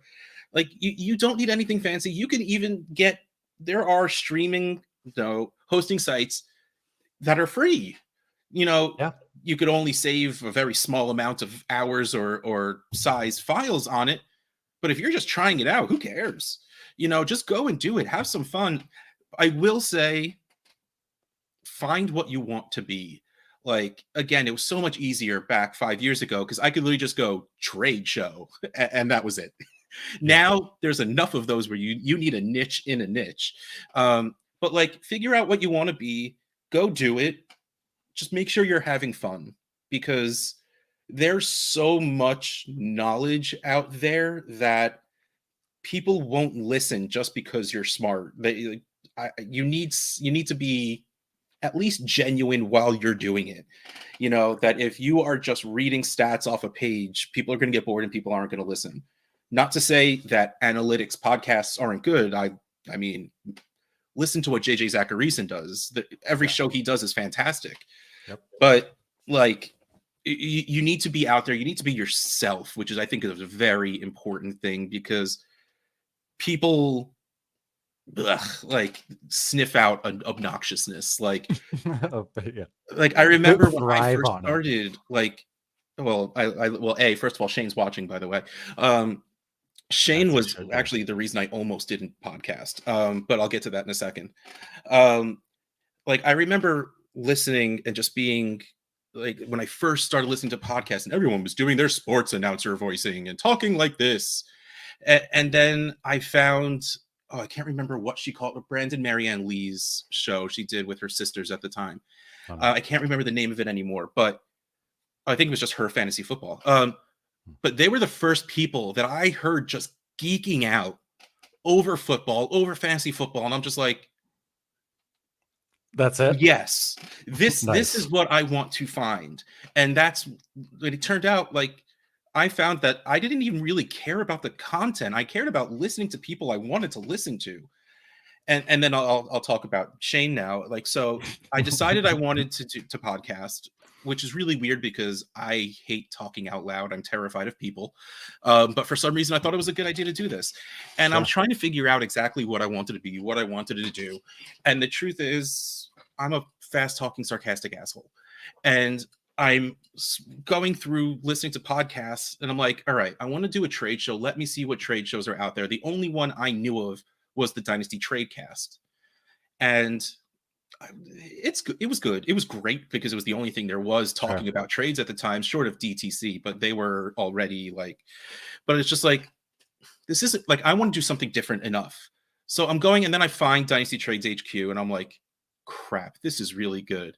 like you don't need anything fancy. You can even there are streaming, hosting sites that are free. You could only save a very small amount of hours or size files on it. But if you're just trying it out, who cares? Just go and do it. Have some fun. I will say, find what you want to be. Like, again, it was so much easier back 5 years ago, because I could literally just go trade show and that was it. Now there's enough of those where you need a niche in a niche. But like, figure out what you want to be, go do it. Just make sure you're having fun, because there's so much knowledge out there that people won't listen just because you're smart. You need to be at least genuine while you're doing it. That if you are just reading stats off a page, people are going to get bored and people aren't going to listen. Not to say that analytics podcasts aren't good. I mean, listen to what JJ Zachariason does. Every show he does is fantastic. Yep. But like, you need to be out there. You need to be yourself, which is, I think, is a very important thing, because people like sniff out an obnoxiousness. Like, like I remember when I first started, like, first of all, Shane's watching, by the way. Shane was actually the reason I almost didn't podcast. But I'll get to that in a second. Like, I remember listening and just being like when I first started listening to podcasts and everyone was doing their sports announcer voicing and talking like this. And then I found, oh, I can't remember what she called it, Brandon Marianne Lee's show she did with her sisters at the time. Oh, no. I can't remember the name of it anymore, but I think it was just her fantasy football. But they were the first people that I heard just geeking out over football, over fantasy football. And I'm just like, That's it. yes, this Nice. is what I want to find. And that's when it turned out, like, I found that I didn't even really care about the content. I cared about listening to people I wanted to listen to. And then I'll talk about Shane now. Like, so I decided I wanted to podcast, which is really weird because I hate talking out loud. I'm terrified of people. But for some reason, I thought it was a good idea to do this. And I'm trying to figure out exactly what I wanted to be, what I wanted to do. And the truth is, I'm a fast talking, sarcastic asshole. And I'm going through listening to podcasts and I'm like, all right, I want to do a trade show. Let me see what trade shows are out there. The only one I knew of was the Dynasty Tradecast. And it was good. It was great because it was the only thing there was talking about trades at the time, short of DTC, but they were already like, but it's just like, this isn't like, I want to do something different enough. So I'm going, and then I find Dynasty Trades HQ and I'm like, crap, this is really good.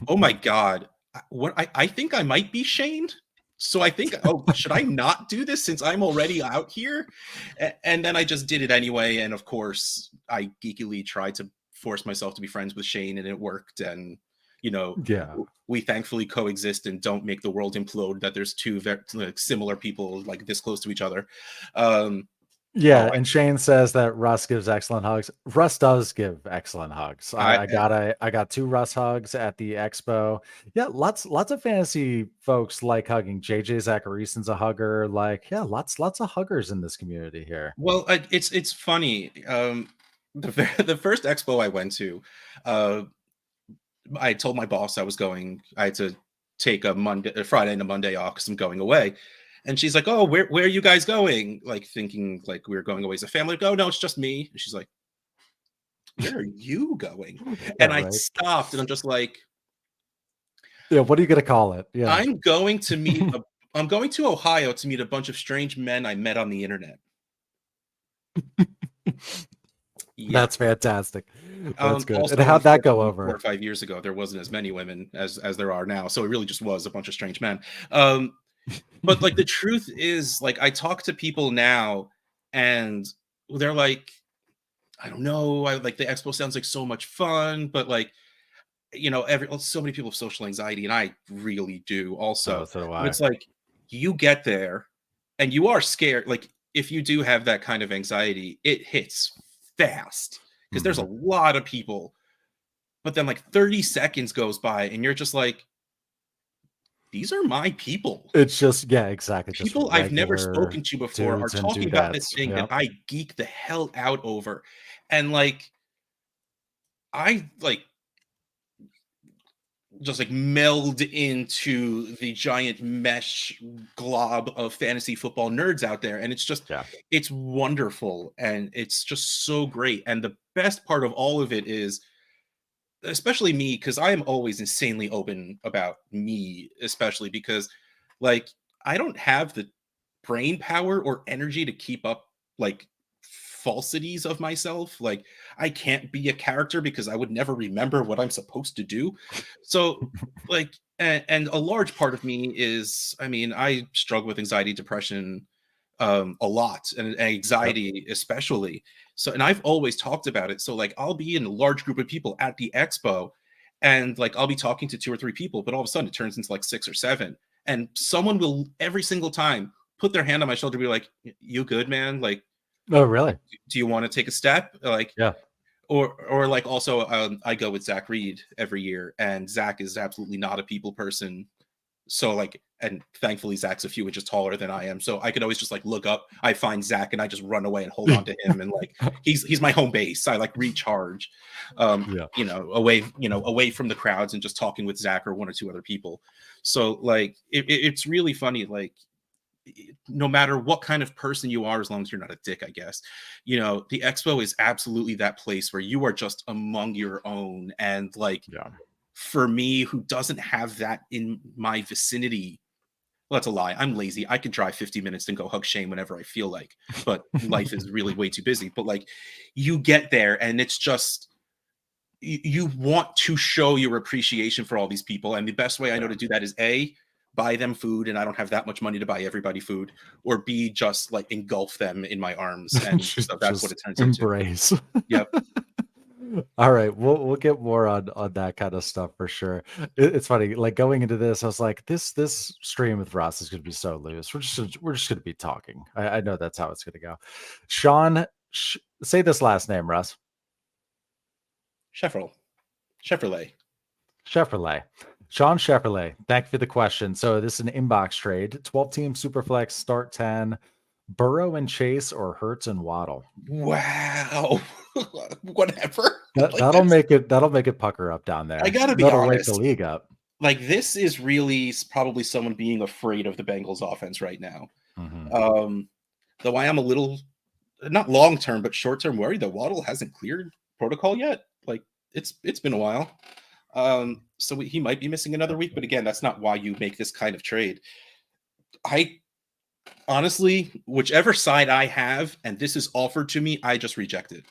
Oh my God. What I think I might be shamed. So I think, oh, should I not do this since I'm already out here? And then I just did it anyway. And of course, I geekily tried to force myself to be friends with Shane and it worked. And, you know, we thankfully coexist and don't make the world implode that there's two very similar people like this close to each other. And Shane says that Russ gives excellent hugs. Russ does give excellent hugs. I got 2 Russ hugs at the expo. Yeah, lots of fantasy folks like hugging. JJ Zacharysen's a hugger. Like, yeah, lots of huggers in this community here. Well, it's funny. The first expo I went to, I told my boss I was going. I had to take a Friday and a Monday off because I'm going away. And she's like, oh, where are you guys going? Like thinking like we were going away as a family. Like, oh, no, it's just me. And she's like, where are you going? And I stopped and I'm just like, yeah, what are you going to call it? Yeah. I'm going to meet, I'm going to Ohio to meet a bunch of strange men I met on the internet. That's fantastic. That's good. Also, and how'd that go over? 4 or 5 years ago, there wasn't as many women as there are now. So it really just was a bunch of strange men. But like the truth is, like I talk to people now and they're like, I don't know, I like the expo sounds like so much fun, but like, you know, so many people have social anxiety and I really do also. So do I. But it's like you get there and you are scared. Like if you do have that kind of anxiety, it hits fast because there's a lot of people. But then like 30 seconds goes by and you're just like, these are my people. It's just, yeah, exactly. People just I've never spoken to before are talking about this thing that I geek the hell out over. And like, I like just like meld into the giant mesh glob of fantasy football nerds out there. And it's just, it's wonderful. And it's just so great. And the best part of all of it is, especially me, because I am always insanely open about me, especially because like I don't have the brain power or energy to keep up like falsities of myself. Like I can't be a character because I would never remember what I'm supposed to do. So like, and a large part of me is, I mean, I struggle with anxiety, depression, a lot, and anxiety especially. So, and I've always talked about it. So like I'll be in a large group of people at the expo and like I'll be talking to 2 or 3 people, but all of a sudden it turns into like 6 or 7. And someone will every single time put their hand on my shoulder and be like, you good, man? Like, oh, really? Do you want to take a step? Like, or like also I go with Zach Reed every year and Zach is absolutely not a people person. So like, and thankfully Zach's a few inches taller than I am. So I could always just like look up, I find Zach and I just run away and hold on to him. And like, he's my home base. I like recharge, you know, away from the crowds and just talking with Zach or 1 or 2 other people. So like, it's really funny. Like no matter what kind of person you are, as long as you're not a dick, I guess, you know, the expo is absolutely that place where you are just among your own. And like, for me who doesn't have that in my vicinity. Well, that's a lie. I'm lazy. I could drive 50 minutes and go hug Shane whenever I feel like, but life is really way too busy. But like, you get there and it's just, you want to show your appreciation for all these people. And the best way I know to do that is A, buy them food. And I don't have that much money to buy everybody food, or B, just like engulf them in my arms. And so that's what Just it turns into. embrace. Yep. All right, we'll get more on that kind of stuff for sure. It's funny, like going into this, I was like, this stream with Ross is going to be so loose. We're just going to be talking. I know that's how it's going to go. Sean, say this last name, Russ. Chevrolet. Chevrolet. Sean Chevrolet. Thank you for the question. So this is an inbox trade. 12-team Superflex, start 10. Burrow and Chase or Hurts and Waddle. Wow. Whatever. That'll make it pucker up down there. I gotta be That'll wake honest. the league up. Like, this is really probably someone being afraid of the Bengals offense right now. Though I am a little, not long term, but short term worried that Waddle hasn't cleared protocol yet. Like, it's been a while. So he might be missing another week, but again, that's not why you make this kind of trade. I honestly, whichever side I have, and this is offered to me, I just reject it.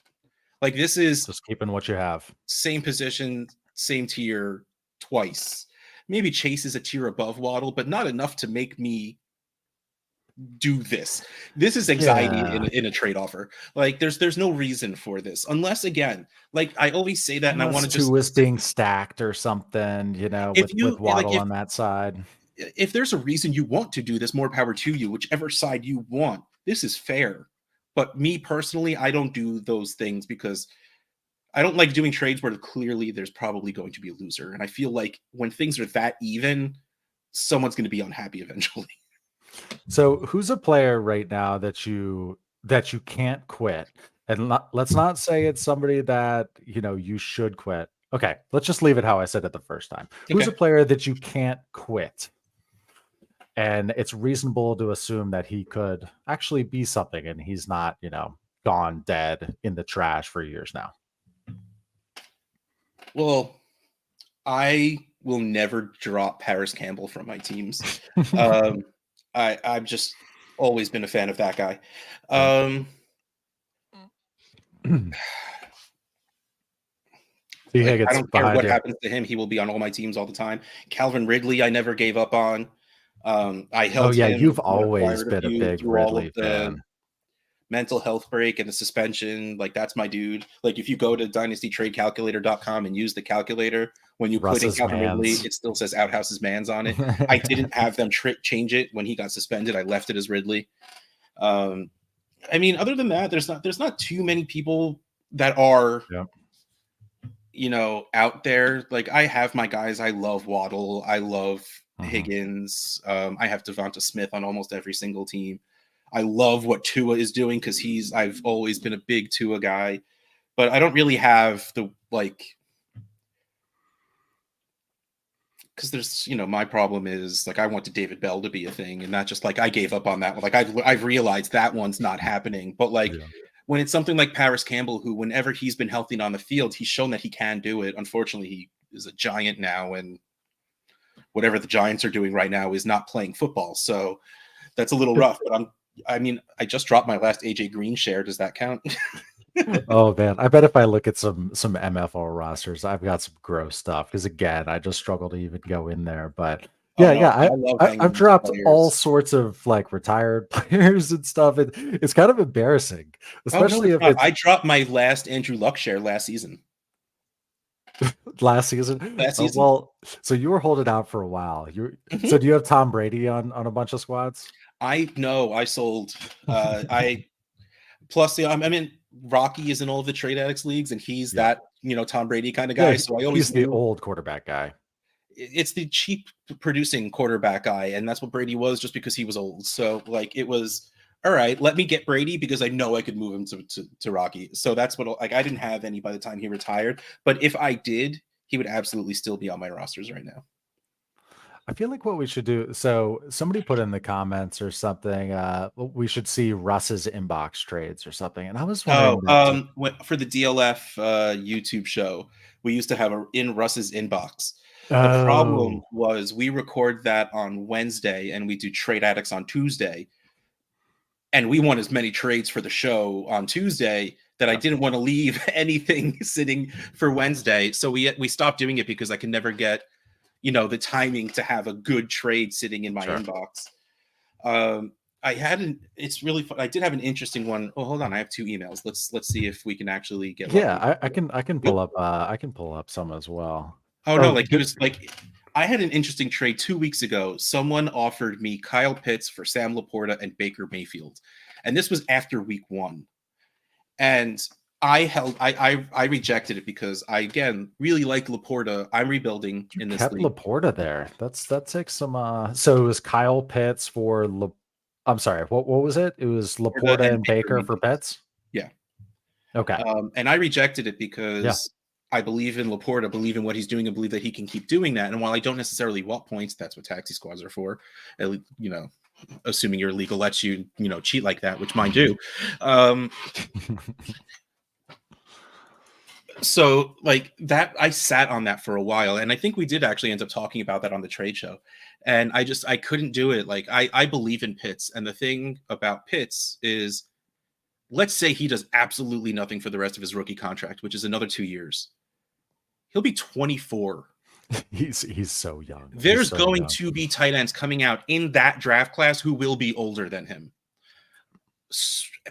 Like, this is just keeping what you have. Same position, same tier twice. Maybe Chase is a tier above Waddle, but not enough to make me do this. This is anxiety in a trade offer. Like, there's no reason for this, unless, again, like I always say that, and I want to just was being stacked or something, with Waddle on that side. If there's a reason you want to do this, more power to you, whichever side you want. This is fair. But me personally, I don't do those things because I don't like doing trades where clearly there's probably going to be a loser. And I feel like when things are that even, someone's going to be unhappy eventually. So who's a player right now that you can't quit? And let's not say it's somebody that, you should quit. Okay, let's just leave it how I said it the first time. Okay. Who's a player that you can't quit? And it's reasonable to assume that he could actually be something and he's not, gone dead in the trash for years now. Well, I will never drop Paris Campbell from my teams. I've just always been a fan of that guy. I don't care what happens to him. He will be on all my teams all the time. Calvin Ridley, I never gave up on. I held him. You've always been a big Ridley fan. Mental health break and the suspension, like, that's my dude. Like, if you go to dynastytradecalculator.com and use the calculator, when you put in Calvin Ridley, it still says Outhouse's man's on it. I didn't have them change it when he got suspended. I left it as Ridley. I mean, other than that, there's not too many people that are out there. Like, I have my guys. I love Waddle. I love Higgins. I have Devonta Smith on almost every single team. I love what Tua is doing because I've always been a big Tua guy, but I don't really have the, like, because there's, my problem is, like, I wanted David Bell to be a thing, and not just like I gave up on that one. Like, I've realized that one's not happening, but like when it's something like Paris Campbell, who whenever he's been healthy and on the field, he's shown that he can do it. Unfortunately, he is a Giant now, and whatever the Giants are doing right now is not playing football. So that's a little rough, but I just dropped my last AJ Green share. Does that count? Oh man, I bet if I look at some MFL rosters, I've got some gross stuff. Because again, I just struggle to even go in there. But I've dropped all sorts of like retired players and stuff. It's kind of embarrassing, especially if I dropped my last Andrew Luck share last season. Last season. Well, so you were holding out for a while. So do you have Tom Brady on a bunch of squads? I sold. Rocky is in all of the trade addicts leagues, and he's that Tom Brady kind of guy. So he's the old quarterback guy. It's the cheap producing quarterback guy, and that's what Brady was, just because he was old. So like, it was all right. Let me get Brady because I know I could move him to Rocky. So that's what, like, I didn't have any by the time he retired, but if I did, he would absolutely still be on my rosters right now. I feel like what we should do. So somebody put in the comments or something. We should see Russ's inbox trades or something. And I was wondering Oh, that too. for the DLF YouTube show, we used to have a in Russ's inbox. The problem Oh, was we record that on Wednesday and we do trade addicts on Tuesday. And we want as many trades for the show on Tuesday that I didn't want to leave anything sitting for Wednesday. So we stopped doing it because I can never get, the timing to have a good trade sitting in my sure. inbox. I had an it's really fun. I did have an interesting one. Oh, hold on. I have two emails. Let's see if we can actually get lucky. Yeah, I can Nope. pull up some as well. Oh no, Oh, like he was like I had an interesting trade 2 weeks ago. Someone offered me Kyle Pitts for Sam Laporta and Baker Mayfield. And this was after week 1. And I rejected it because I again really like Laporta. I'm rebuilding you in this kept league. Laporta there. That takes some. So it was Kyle Pitts for. I'm sorry. What was it? It was Laporta Laporta and and Baker Baker for Mayfield. Pitts. Yeah. Okay. And I rejected it Yeah. because I believe in Laporta, believe in what he's doing, and believe that he can keep doing that. And while I don't necessarily want points, that's what taxi squads are for. At least, assuming your legal lets you, cheat like that, which mine do. So like that, I sat on that for a while, and I think we did actually end up talking about that on the trade show. And I couldn't do it. Like I believe in Pitts, and the thing about Pitts is, let's say he does absolutely nothing for the rest of his rookie contract, which is another 2 years. He'll be 24. He's so young. He's There's so going young. to be tight ends coming out in that draft class who will be older than him.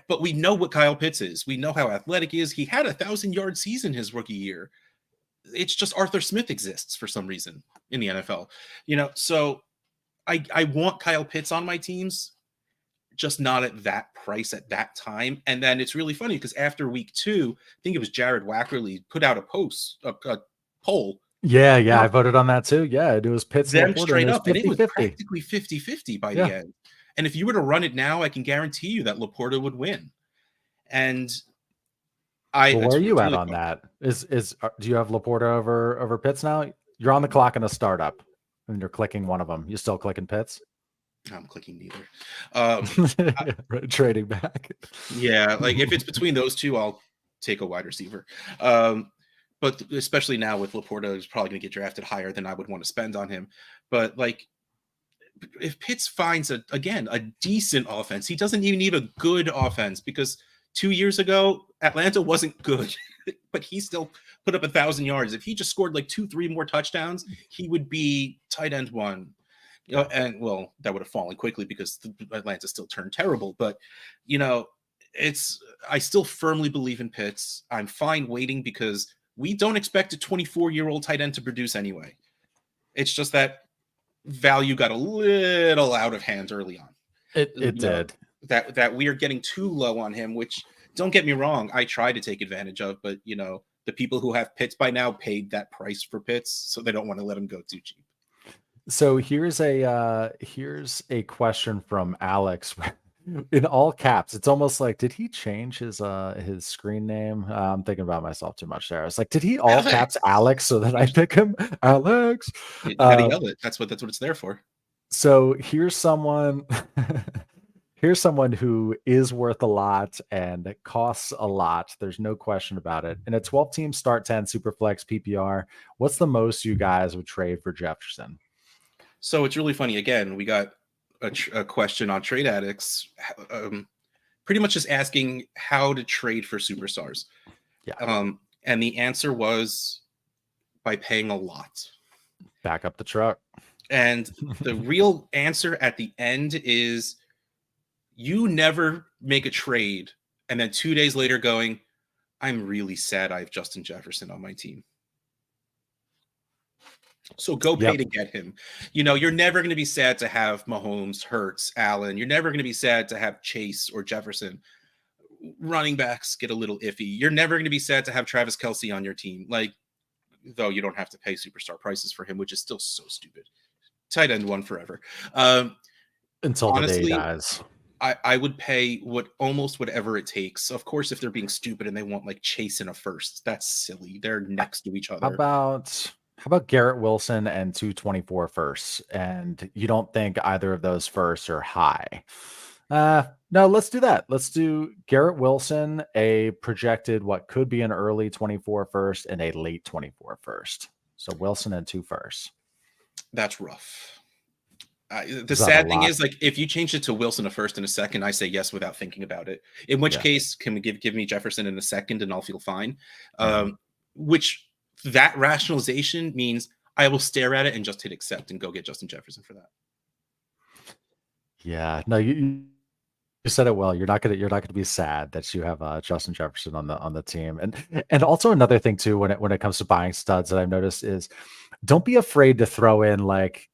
But we know what Kyle Pitts is. We know how athletic he is. He had 1,000-yard season his rookie year. It's just Arthur Smith exists for some reason in the NFL. So I want Kyle Pitts on my teams, just not at that price at that time. And then it's really funny because after week 2, I think it was Jared Wackerly put out a poll. Yeah, I voted on that too. Yeah, it was Pitts Them Laporta, and straight it was up, and it was 50-50. practically 50-50 by the Yeah. end. And if you were to run it now, I can guarantee you that Laporta would win. And Well, where are you it's at really on fun. that? Do you have Laporta over Pitts now? You're on the clock in a startup, and you're clicking one of them. You still clicking Pitts? I'm clicking neither. I, Right, trading back. yeah, like if it's between those two, I'll take a wide receiver. But especially now with Laporta, who's probably going to get drafted higher than I would want to spend on him. But like, if Pitts finds a decent offense, he doesn't even need a good offense, because 2 years ago Atlanta wasn't good, but he still put up 1,000 yards. If he just scored like 2-3 more touchdowns, he would be tight end 1. And well, that would have fallen quickly because Atlanta still turned terrible. But I still firmly believe in Pitts. I'm fine waiting because we don't expect a 24-year-old tight end to produce anyway. It's just that value got a little out of hand early on. It did. That we are getting too low on him, which, don't get me wrong, I try to take advantage of, but the people who have Pitts by now paid that price for Pitts, so they don't want to let him go too cheap. So here's a question from Alex in all caps. It's almost like, did he change his screen name? I'm thinking about myself too much there. It's like, did he all caps Alex so that I pick him? Alex. You gotta yell it. That's what it's there for. So here's someone who is worth a lot and costs a lot. There's no question about it. In a 12-team start 10 Superflex PPR, what's the most you guys would trade for Jefferson? So it's really funny. Again, we got a question on Trade Addicts, pretty much just asking how to trade for superstars. Yeah. And the answer was by paying a lot. Back up the truck. And the real answer at the end is, you never make a trade and then 2 days later going, I'm really sad I have Justin Jefferson on my team. So go pay to get him. You're never going to be sad to have Mahomes, Hurts, Allen. You're never going to be sad to have Chase or Jefferson. Running backs get a little iffy. You're never going to be sad to have Travis Kelce on your team. Like, though you don't have to pay superstar prices for him, which is still so stupid. Tight end 1 forever. Until honestly, the day dies. I would pay almost whatever it takes. Of course, if they're being stupid and they want like Chase in a first, that's silly. They're next to each other. How about Garrett Wilson and 224 firsts? And you don't think either of those firsts are high? No, let's do that. Let's do Garrett Wilson, a projected what could be an early 24 first and a late 24 first. So Wilson and 2 firsts. That's rough. The Is that a sad thing lot? is, like, if you changed it to Wilson a first and a second, I say yes without thinking about it. In which Yeah. case, can we give me Jefferson in a second and I'll feel fine? Mhm. Which that rationalization means I will stare at it and just hit accept and go get Justin Jefferson for that. Yeah. No, you said it well. You're not gonna be sad that you have Justin Jefferson on the team. And also another thing too when it comes to buying studs that I've noticed is don't be afraid to throw in like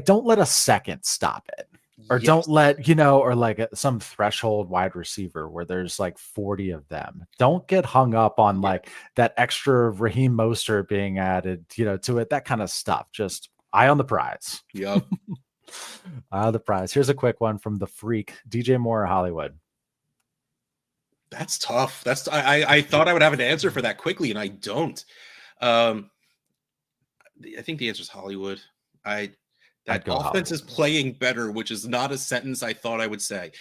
don't let a second stop it. Or don't Yes. let, or like some threshold wide receiver where there's like 40 of them. Don't get hung up on Yeah. like that extra Raheem Mostert being added, to it, that kind of stuff. Just eye on the prize. Yep. Eye on the prize. Here's a quick one from the freak, DJ Moore or Hollywood. That's tough. I thought I would have an answer for that quickly, and I don't. Um, I think the answer is Hollywood. I I'd That go offense is Hollywood. playing better, which is not a sentence I thought I would say.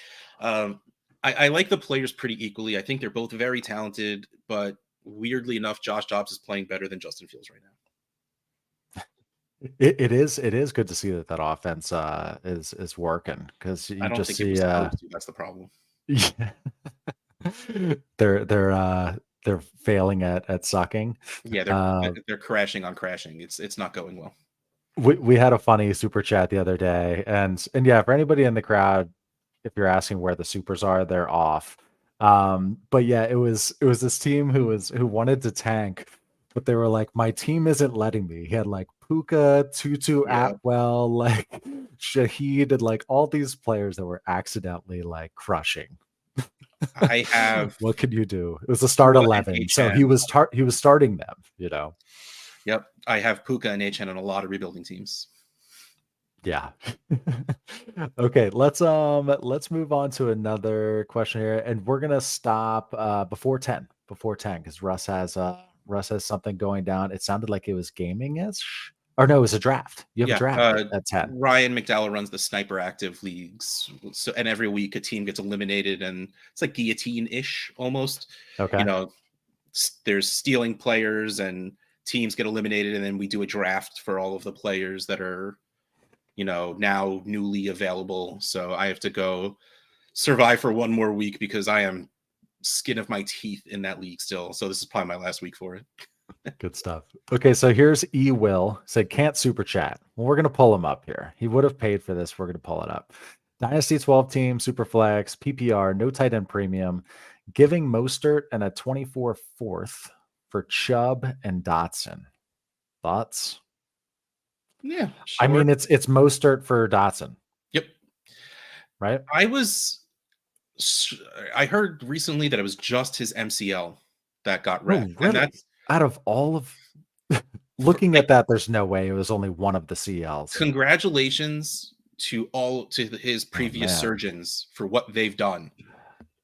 Um, I like the players pretty equally. I think they're both very talented, but weirdly enough, Josh Dobbs is playing better than Justin Fields right now. It is good to see that offense is working because I you don't just think it was see supposed to. That's the problem. yeah. They're failing at sucking. Yeah, Uh, they're crashing on crashing. It's not going well. we had a funny super chat the other day, and yeah, for anybody in the crowd, if you're asking where the supers are, they're off. But yeah, it was this team who wanted to tank, but they were like, my team isn't letting me. He had like Puka, Tutu Yeah, Atwell, like Shaheed, and like all these players that were accidentally like crushing. I have What could you do? It was a start Tua and 11, so he HN. was he was starting them. Yep, I have Puka and HN on a lot of rebuilding teams. Yeah. Okay, let's move on to another question here, and we're gonna stop before 10. Before 10, because Russ has something going down. It sounded like it was gaming-ish. Or no, it was a draft. You have a Yeah, draft at 10. Ryan McDowell runs the sniper active leagues. So, and every week a team gets eliminated, and it's like guillotine-ish almost. You Okay. know, there's stealing players, and teams get eliminated, and then we do a draft for all of the players that are, now newly available. So I have to go survive for one more week because I am skin of my teeth in that league still. So this is probably my last week for it. Good stuff. Okay, so here's E Will said can't super chat. Well, we're gonna pull him up here. He would have paid for this. We're gonna pull it up. Dynasty 12 team, super flex, PPR, no tight end premium, giving Mostert and a 24 fourth for Chubb and Dotson. Thoughts? Yeah, I sure. mean, it's Mostert for Dotson, Yep. right? I was I heard recently that it was just his MCL that got Oh, wrecked, and really? that's Out of all of looking like at that, there's no way it was only one of the CLs. congratulations to his Oh previous man. surgeons for what they've done,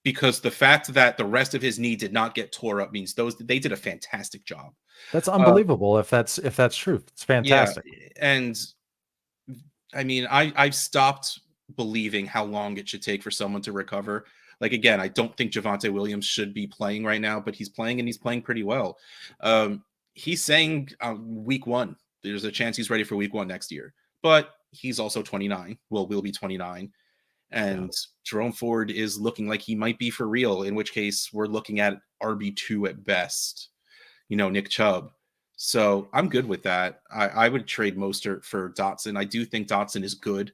because the fact that the rest of his knee did not get tore up means they did a fantastic job. That's Uh, unbelievable if that's true. It's yeah, fantastic. and I mean, I've stopped believing how long it should take for someone to recover. Like, again, I don't think Javonte Williams should be playing right now, but he's playing and he's playing pretty well. He's saying week one, there's a chance he's ready for week one next year, but he's also 29. Well, will be 29. Yeah. And Jerome Ford is looking like he might be for real, in which case we're looking at RB2 at best, Nick Chubb. So I'm good with that. I would trade Mostert for Dotson. I do think Dotson is good.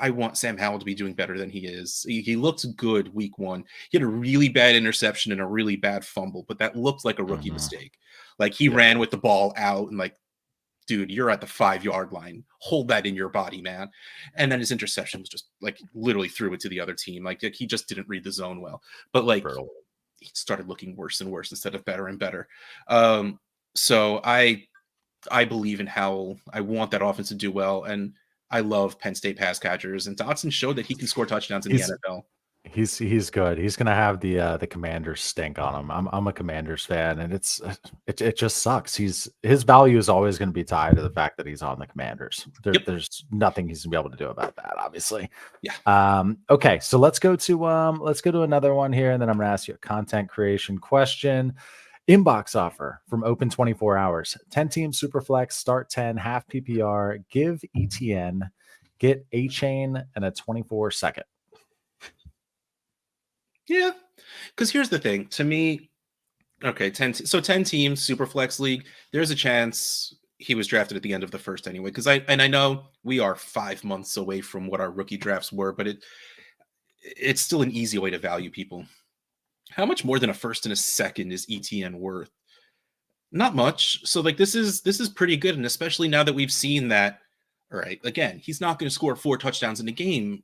I want Sam Howell to be doing better than he is. He looked good week one. He had a really bad interception and a really bad fumble, but that looked like a rookie Mhm. mistake. Like, he Yeah. ran with the ball out and, like, dude, you're at the 5-yard line. Hold that in your body, man. And then his interception was just like literally threw it to the other team. Like, he just didn't read the zone well. But like, Brutal. he started looking worse and worse instead of better and better. So I believe in Howell. I want that offense to do well, and I love Penn State pass catchers. And Dotson showed that he can score touchdowns in the He's NFL. He's good. He's gonna have the Commanders stink on him. I'm a Commanders fan, and it just sucks. His value is always going to be tied to the fact that he's on the Commanders. Yep. There's nothing he's gonna be able to do about that, obviously. Yeah. Okay, so let's go to another one here, and then I'm gonna ask you a content creation question. Inbox offer from Open 24 Hours. 10 team Superflex, start 10, half PPR, give ETN, get A Chain, and a 24-second. Yeah. Because here's the thing. To me, okay, 10 teams, super flex league, there's a chance he was drafted at the end of the first anyway. Because I know we are 5 months away from what our rookie drafts were, but it's still an easy way to value people. How much more than a first and a second is ETN worth? Not much. So like this is pretty good. And especially now that we've seen that, all right, again, he's not going to score 4 touchdowns in a game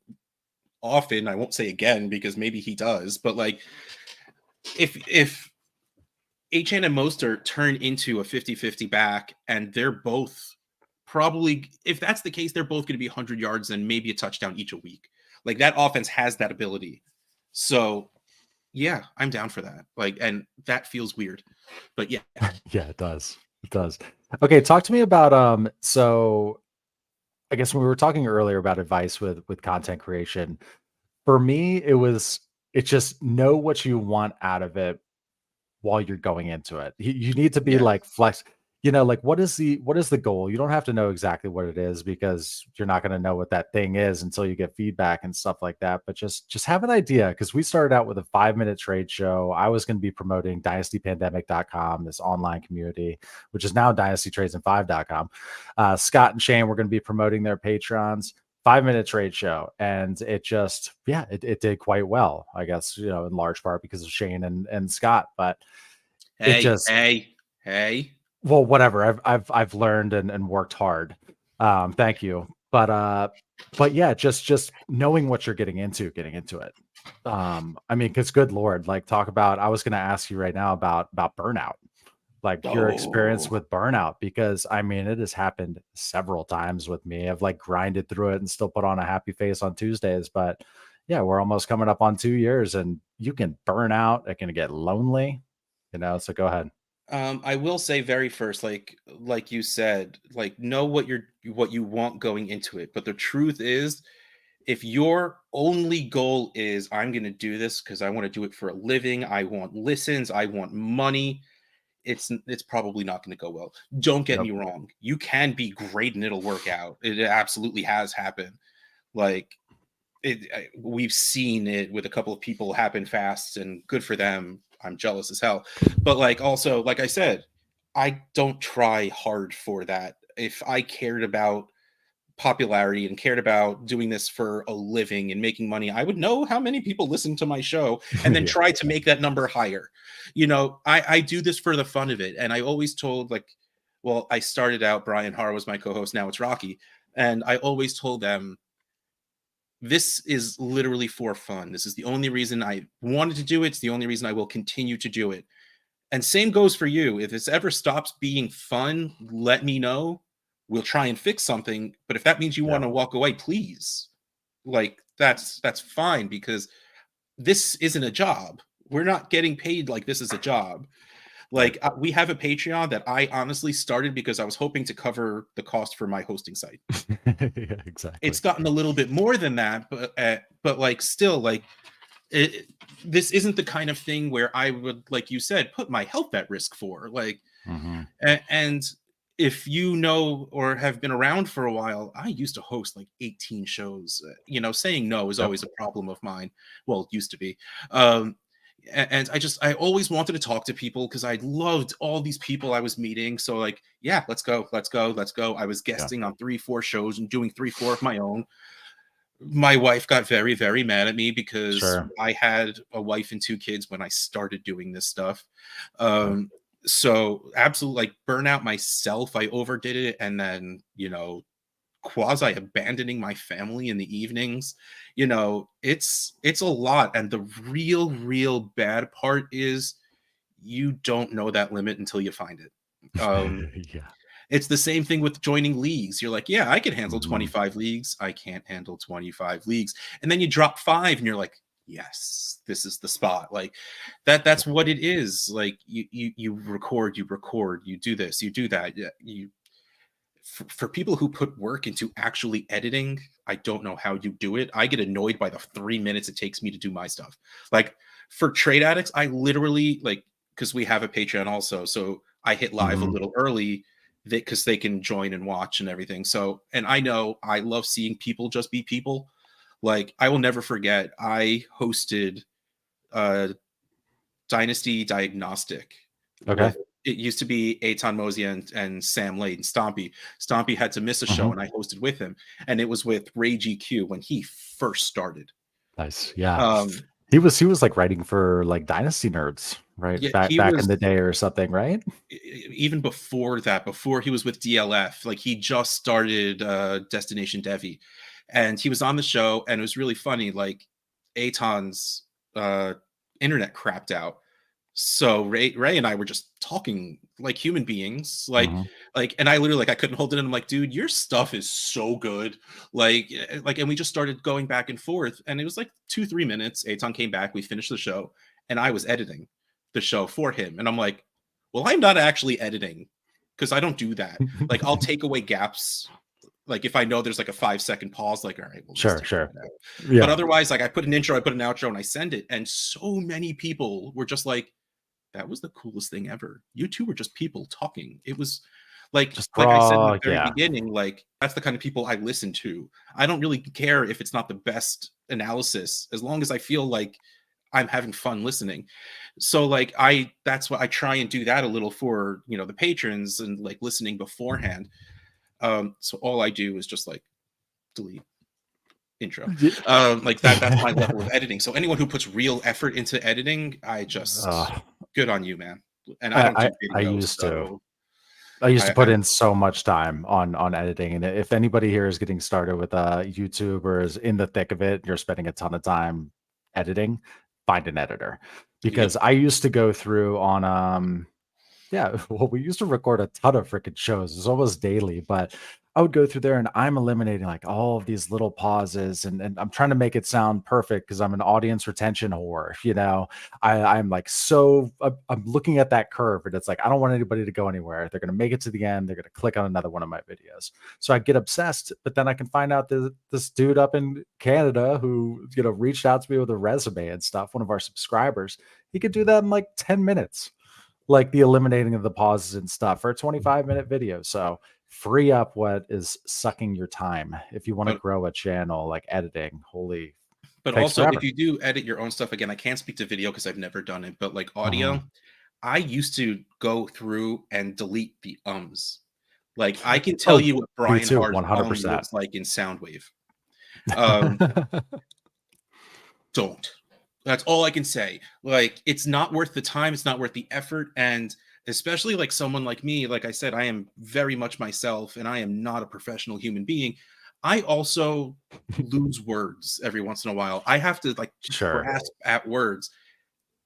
often. I won't say again because maybe he does, but like if Achane and Mostert turn into a 50-50 back and they're both probably, if that's the case, they're both going to be 100 yards and maybe a touchdown each a week. Like that offense has that ability. So yeah, I'm down for that. Like, and that feels weird, but yeah. Yeah, it does. It does. Okay, talk to me about so I guess when we were talking earlier about advice with content creation, for me it's just know what you want out of it while you're going into it. You need to be Yeah. like flex, like what is the goal? You don't have to know exactly what it is because you're not going to know what that thing is until you get feedback and stuff like that. But just have an idea, because we started out with a 5-minute trade show. I was going to be promoting dynastypandemic.com, this online community, which is now dynastytradesand5.com. Scott and Shane were going to be promoting their patrons. 5-minute trade show, and it just it did quite well, I guess, in large part because of Shane and Scott. But it just hey well, whatever. I've learned and worked hard. Thank you. But yeah, just knowing what you're getting into it. I mean, because good Lord, like talk about, I was gonna ask you right now about burnout, like your experience with burnout, because I mean, it has happened several times with me. I've like grinded through it and still put on a happy face on Tuesdays, but yeah, we're almost coming up on 2 years and you can burn out. It can get lonely, so go ahead. I will say very first, like you said, like know what you want going into it. But the truth is, if your only goal is I'm going to do this because I want to do it for a living, I want listens, I want money, it's probably not going to go well. Don't get Nope. me wrong. You can be great and it'll work out. It absolutely has happened. Like we've seen it with a couple of people happen fast, and good for them. I'm jealous as hell. But like also, like I said, I don't try hard for that. If I cared about popularity and cared about doing this for a living and making money, I would know how many people listen to my show and then Yeah. try to make that number higher. I do this for the fun of it. And I always told, like, well, I started out, Brian Harr was my co-host, now it's Rocky. And I always told them, this is literally for fun. This is the only reason I wanted to do it. It's the only reason I will continue to do it. And same goes for you. If this ever stops being fun, let me know. We'll try and fix something. But if that means you want to walk away, please. Like that's fine, because this isn't a job. We're not getting paid like this is a job. Like we have a Patreon that I honestly started because I was hoping to cover the cost for my hosting site. Yeah, exactly. It's gotten a little bit more than that, but like still, like this isn't the kind of thing where I would, like you said, put my health at risk for. Like, and if you know or have been around for a while, I used to host like 18 shows. Saying no is always a problem of mine. Well, it used to be. And I always wanted to talk to people because I loved all these people I was meeting. So like, yeah, let's go. I was guesting on 3-4 shows and doing 3-4 of my own. My wife got very, very mad at me because I had a wife and 2 kids when I started doing this stuff. So absolutely, like, burnout myself. I overdid it. And then, quasi abandoning my family in the evenings. It's a lot. And the real bad part is you don't know that limit until you find it. Yeah. It's the same thing with joining leagues. You're like, yeah, I can handle 25 leagues. I can't handle 25 leagues. And then you drop 5 and you're like, yes, this is the spot. Like that's what it is. Like you record, you do this, you do that. Yeah, you for people who put work into actually editing, I don't know how you do it. I get annoyed by the 3 minutes it takes me to do my stuff. Like for Trade Addicts, I literally like, because we have a Patreon also, so I hit live a little early because they can join and watch and everything. So, and I know I love seeing people just be people. Like I will never forget, I hosted Dynasty Diagnostic Okay. with, it used to be Eitan Mosier and Sam Lade and Stompy. Stompy had to miss a show and I hosted with him. And it was with Ray GQ when he first started. Nice. Yeah. Um, He was like writing for like Dynasty Nerds, right? yeah, Back he back in was the day or something, right? even before that, before he was with DLF, like he just started Destination Devy. And he was on the show and it was really funny. Like Eitan's internet crapped out. So Ray and I were just talking like human beings, and I literally, like, I couldn't hold it in. I'm like, dude, your stuff is so good. And we just started going back and forth, and it was like 2-3 minutes. Eitan came back, we finished the show, and I was editing the show for him. And I'm like, well, I'm not actually editing because I don't do that. Like, I'll take away gaps. Like if I know there's like a 5-second pause, like, all right, well, Sure. Yeah. But otherwise, like I put an intro, I put an outro, and I send it. And so many people were just like, that was the coolest thing ever. You two were just people talking. It was like I said in the very beginning, like that's the kind of people I listen to. I don't really care if it's not the best analysis, as long as I feel like I'm having fun listening. So like that's what I try and do that a little for, the patrons and like listening beforehand. So all I do is just like delete intro. Like that's my level of editing. So anyone who puts real effort into editing, I just good on you, man. And I don't do videos, I used to put in so much time on editing, and if anybody here is getting started with YouTube or is in the thick of it, you're spending a ton of time editing, find an editor, because I used to go through on well, we used to record a ton of freaking shows. It was almost daily, but I would go through there and I'm eliminating like all of these little pauses, and I'm trying to make it sound perfect because I'm an audience retention whore. I'm like, I'm looking at that curve and it's like, I don't want anybody to go anywhere. They're going to make it to the end. They're going to click on another one of my videos. So I get obsessed, but then I can find out that this dude up in Canada who, reached out to me with a resume and stuff, one of our subscribers, he could do that in like 10 minutes. Like the eliminating of the pauses and stuff for a 25-minute video. So free up what is sucking your time if you want to grow a channel, like editing. But also forever. If you do edit your own stuff, again, I can't speak to video because I've never done it, but like audio, I used to go through and delete the ums. Like I can tell you what Brian Hart's 100% looks like in Soundwave. Don't. That's all I can say. Like, it's not worth the time. It's not worth the effort. And especially like someone like me, like I said, I am very much myself and I am not a professional human being. I also lose words every once in a while. I have to like grasp at words.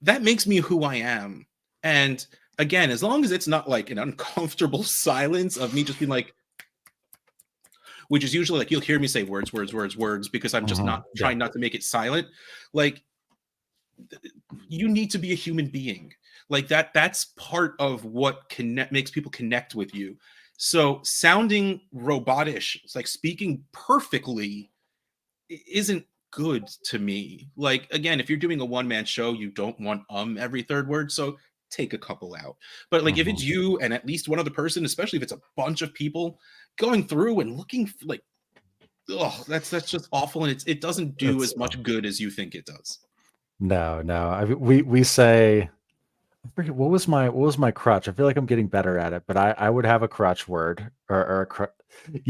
That makes me who I am. And again, as long as it's not like an uncomfortable silence of me just being like, which is usually like, you'll hear me say words, because I'm just not trying not to make it silent. Like, you need to be a human being like that's part of what makes people connect with you. So sounding robotish, it's like speaking perfectly, isn't good to me. Like, again, if you're doing a one-man show, you don't want every third word, so take a couple out. But like if it's you and at least one other person, especially if it's a bunch of people going through and looking like, that's just awful, and it doesn't do as much good as you think it does. No. I mean, we say, what was my crutch? I feel like I'm getting better at it, but I would have a crutch word or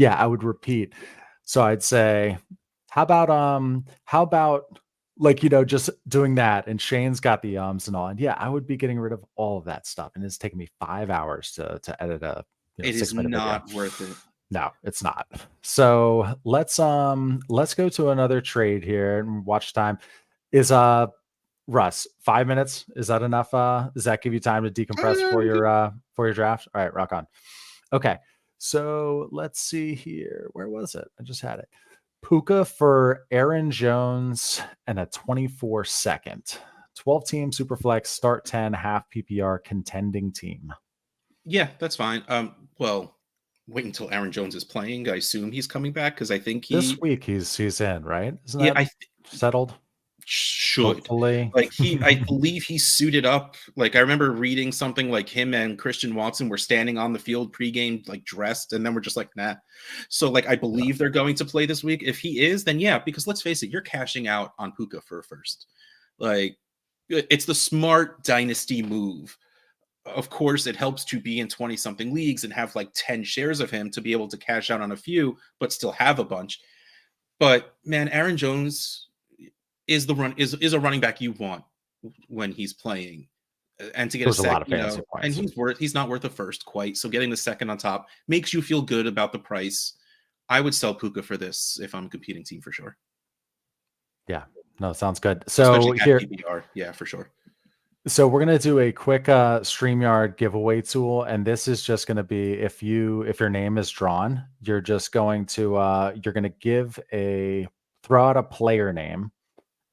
I would repeat. So I'd say, how about like, just doing that, and Shane's got the ums and all. And I would be getting rid of all of that stuff. And it's taken me 5 hours to edit a it is not video. Worth it. No, it's not. So let's go to another trade here and watch time. Is Russ, 5 minutes? Is that enough? Does that give you time to decompress for your draft? All right, rock on. Okay, so let's see here. Where was it? I just had it. Puka for Aaron Jones and a 24-second. 12-team Superflex, start 10, half PPR contending team. Yeah, that's fine. Well, wait until Aaron Jones is playing. I assume he's coming back because I think This week he's in, right? Isn't yeah, that settled? should. Hopefully. Like I believe he suited up. Like I remember reading something like him and Christian Watson were standing on the field pregame, like dressed, and then we're just like, nah. So like I believe they're going to play this week. If he is, then yeah, because let's face it, you're cashing out on Puka for a first. Like it's the smart dynasty move. Of course, it helps to be in 20 something leagues and have like 10 shares of him to be able to cash out on a few, but still have a bunch. But man, Aaron Jones is a running back you want when he's playing, and to get There's a lot of fantasy and points. he's not worth a first quite. So getting the second on top makes you feel good about the price. I would sell Puka for this if I'm a competing team for sure. Yeah, no, sounds good. So Especially here, PPR, yeah, for sure. so we're gonna do a quick StreamYard giveaway tool, and this is just gonna be if your name is drawn, you're just going to you're gonna throw out a player name,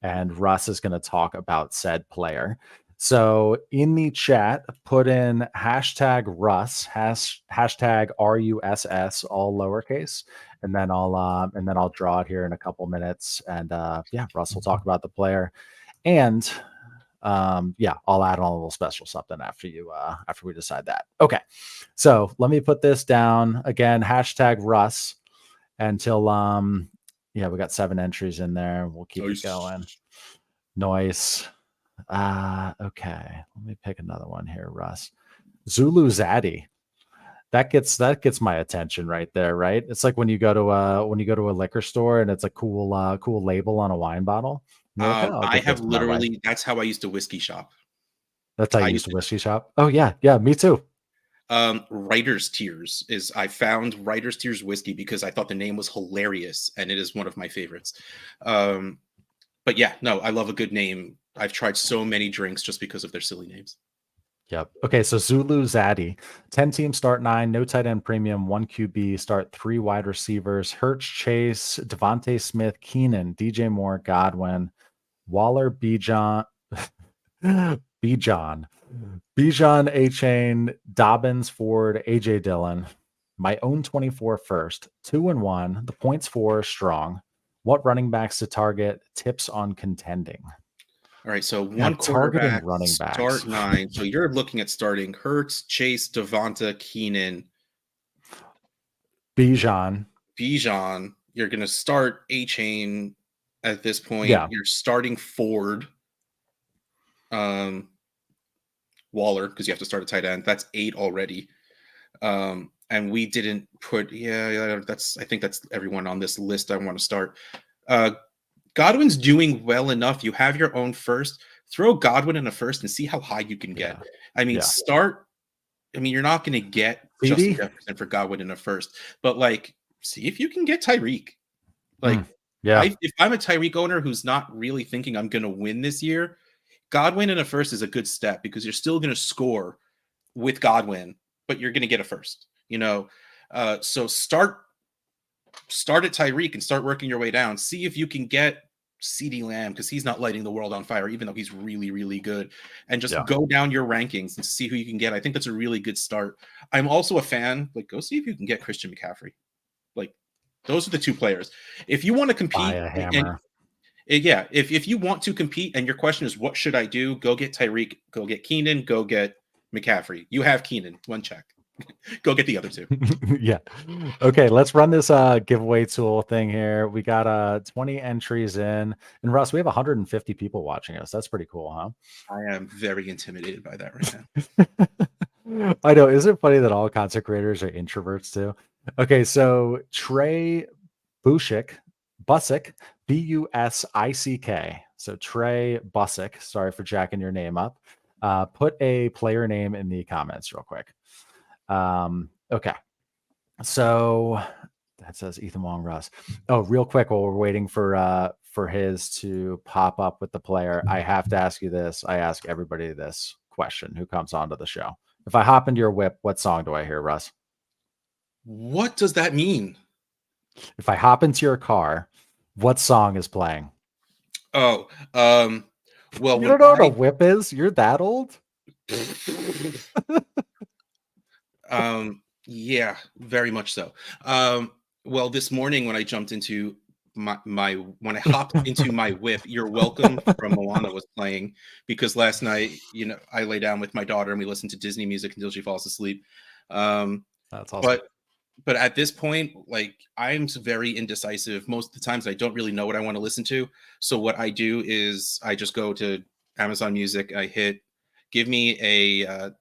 and Russ is gonna talk about said player. So in the chat, put in hashtag Russ, hashtag RUSS, all lowercase, and then I'll draw it here in a couple minutes, and yeah, Russ will talk about the player, and yeah, I'll add on a little special something after we decide that. Okay, so let me put this down again, hashtag Russ, until yeah, we got 7 entries in there. We'll keep it going. Nice. Okay, let me pick another one here, Russ. Zulu Zaddy. That gets my attention right there, right? It's like when you go to a liquor store and it's a cool label on a wine bottle. You're like, oh, I have literally, that's how I used to whiskey shop. That's how I used to whiskey shop. Oh yeah, me too. Writer's Tears is I found Writer's Tears whiskey because I thought the name was hilarious, and it is one of my favorites. But yeah, no, I love a good name. I've tried so many drinks just because of their silly names. Yep. Okay, so Zulu Zaddy, 10 team, start 9, no tight end premium, 1 QB, start 3 wide receivers, Hurts, Chase, Devontae Smith, Keenan, DJ Moore, Godwin, Waller, Bijan, A-Chain, Dobbins, Ford, AJ Dillon, my own 24 first, 2-1, the points for strong. What running backs to target? Tips on contending. All right, so one quarterback, running backs. Start 9. So you're looking at starting Hurts, Chase, Devonta, Keenan, Bijan. You're going to start A-Chain at this point. Yeah. You're starting Ford, Waller, because you have to start a tight end. That's 8 already. And we didn't put, I think that's everyone on this list I want to start. Godwin's doing well enough. You have your own first. Throw Godwin in a first and see how high you can get. I mean, you're not going to get Justin Jefferson for Godwin in a first, but like, see if you can get Tyreek. Like, if I'm a Tyreek owner who's not really thinking I'm going to win this year, Godwin in a first is a good step because you're still going to score with Godwin, but you're going to get a first. So start at Tyreek and start working your way down. See if you can get CeeDee Lamb because he's not lighting the world on fire, even though he's really, really good. And just go down your rankings and see who you can get. I think that's a really good start. I'm also a fan. Like, go see if you can get Christian McCaffrey. Like, those are the 2 players. If you want to compete, buy a hammer. If you want to compete and your question is what should I do, go get Tyreek, go get Keenan, go get McCaffrey. You have Keenan, 1 check. Go get the other 2. Yeah. Okay, let's run this giveaway tool thing here. We got 20 entries in. And Russ, we have 150 people watching us. That's pretty cool, huh? I am very intimidated by that right now. I know. Isn't it funny that all content creators are introverts too? Okay, so Trey Busick, Busick, B-U-S-I-C-K. So Trey Busick, sorry for jacking your name up. Put a player name in the comments real quick. Okay, so that says Ethan Wong Russ. Oh, real quick, while we're waiting for his to pop up with the player, I have to ask you this. I ask everybody this question who comes onto the show. If I hop into your whip, what song do I hear, Russ? What does that mean? If I hop into your car What song is playing? Oh, well, You when don't know what a whip is? You're that old? Yeah, very much so. Well, this morning when I jumped into when I hopped into my whip, "You're Welcome" from Moana was playing, because last night, I lay down with my daughter and we listened to Disney music until she falls asleep. Um, That's awesome. but at this point, like, I'm very indecisive. Most of the times I don't really know what I want to listen to. So what I do is I just go to Amazon Music, I hit give me a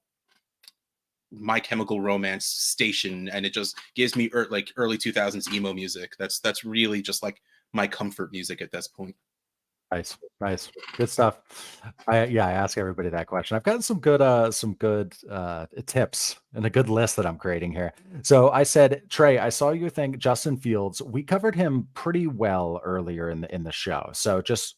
My Chemical Romance station, and it just gives me like early 2000s emo music. That's really just like my comfort music at this point. Nice, good stuff. I ask everybody that question. I've gotten some good tips and a good list that I'm creating here. So I said, Trey, I saw you think Justin Fields. We covered him pretty well earlier in the show. So just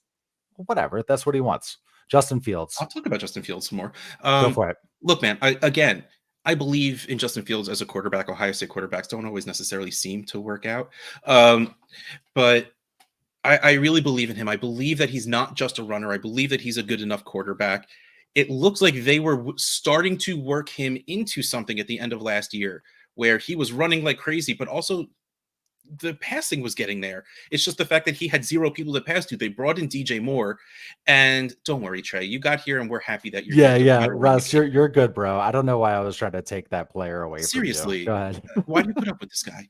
whatever, that's what he wants. Justin Fields, I'll talk about Justin Fields some more. go for it. Look, man, I believe in Justin Fields as a quarterback. Ohio State quarterbacks don't always necessarily seem to work out. But I really believe in him. I believe that he's not just a runner. I believe that he's a good enough quarterback. It looks like they were starting to work him into something at the end of last year, where he was running like crazy, but also the passing was getting there. It's just the fact that he had zero people to pass to. They brought in DJ Moore, and don't worry, Trey, you got here, and we're happy that you're here. No matter what you Russ, do. you're good, bro. I don't know why I was trying to take that player away from you. Go Seriously, ahead. why do you put up with this guy?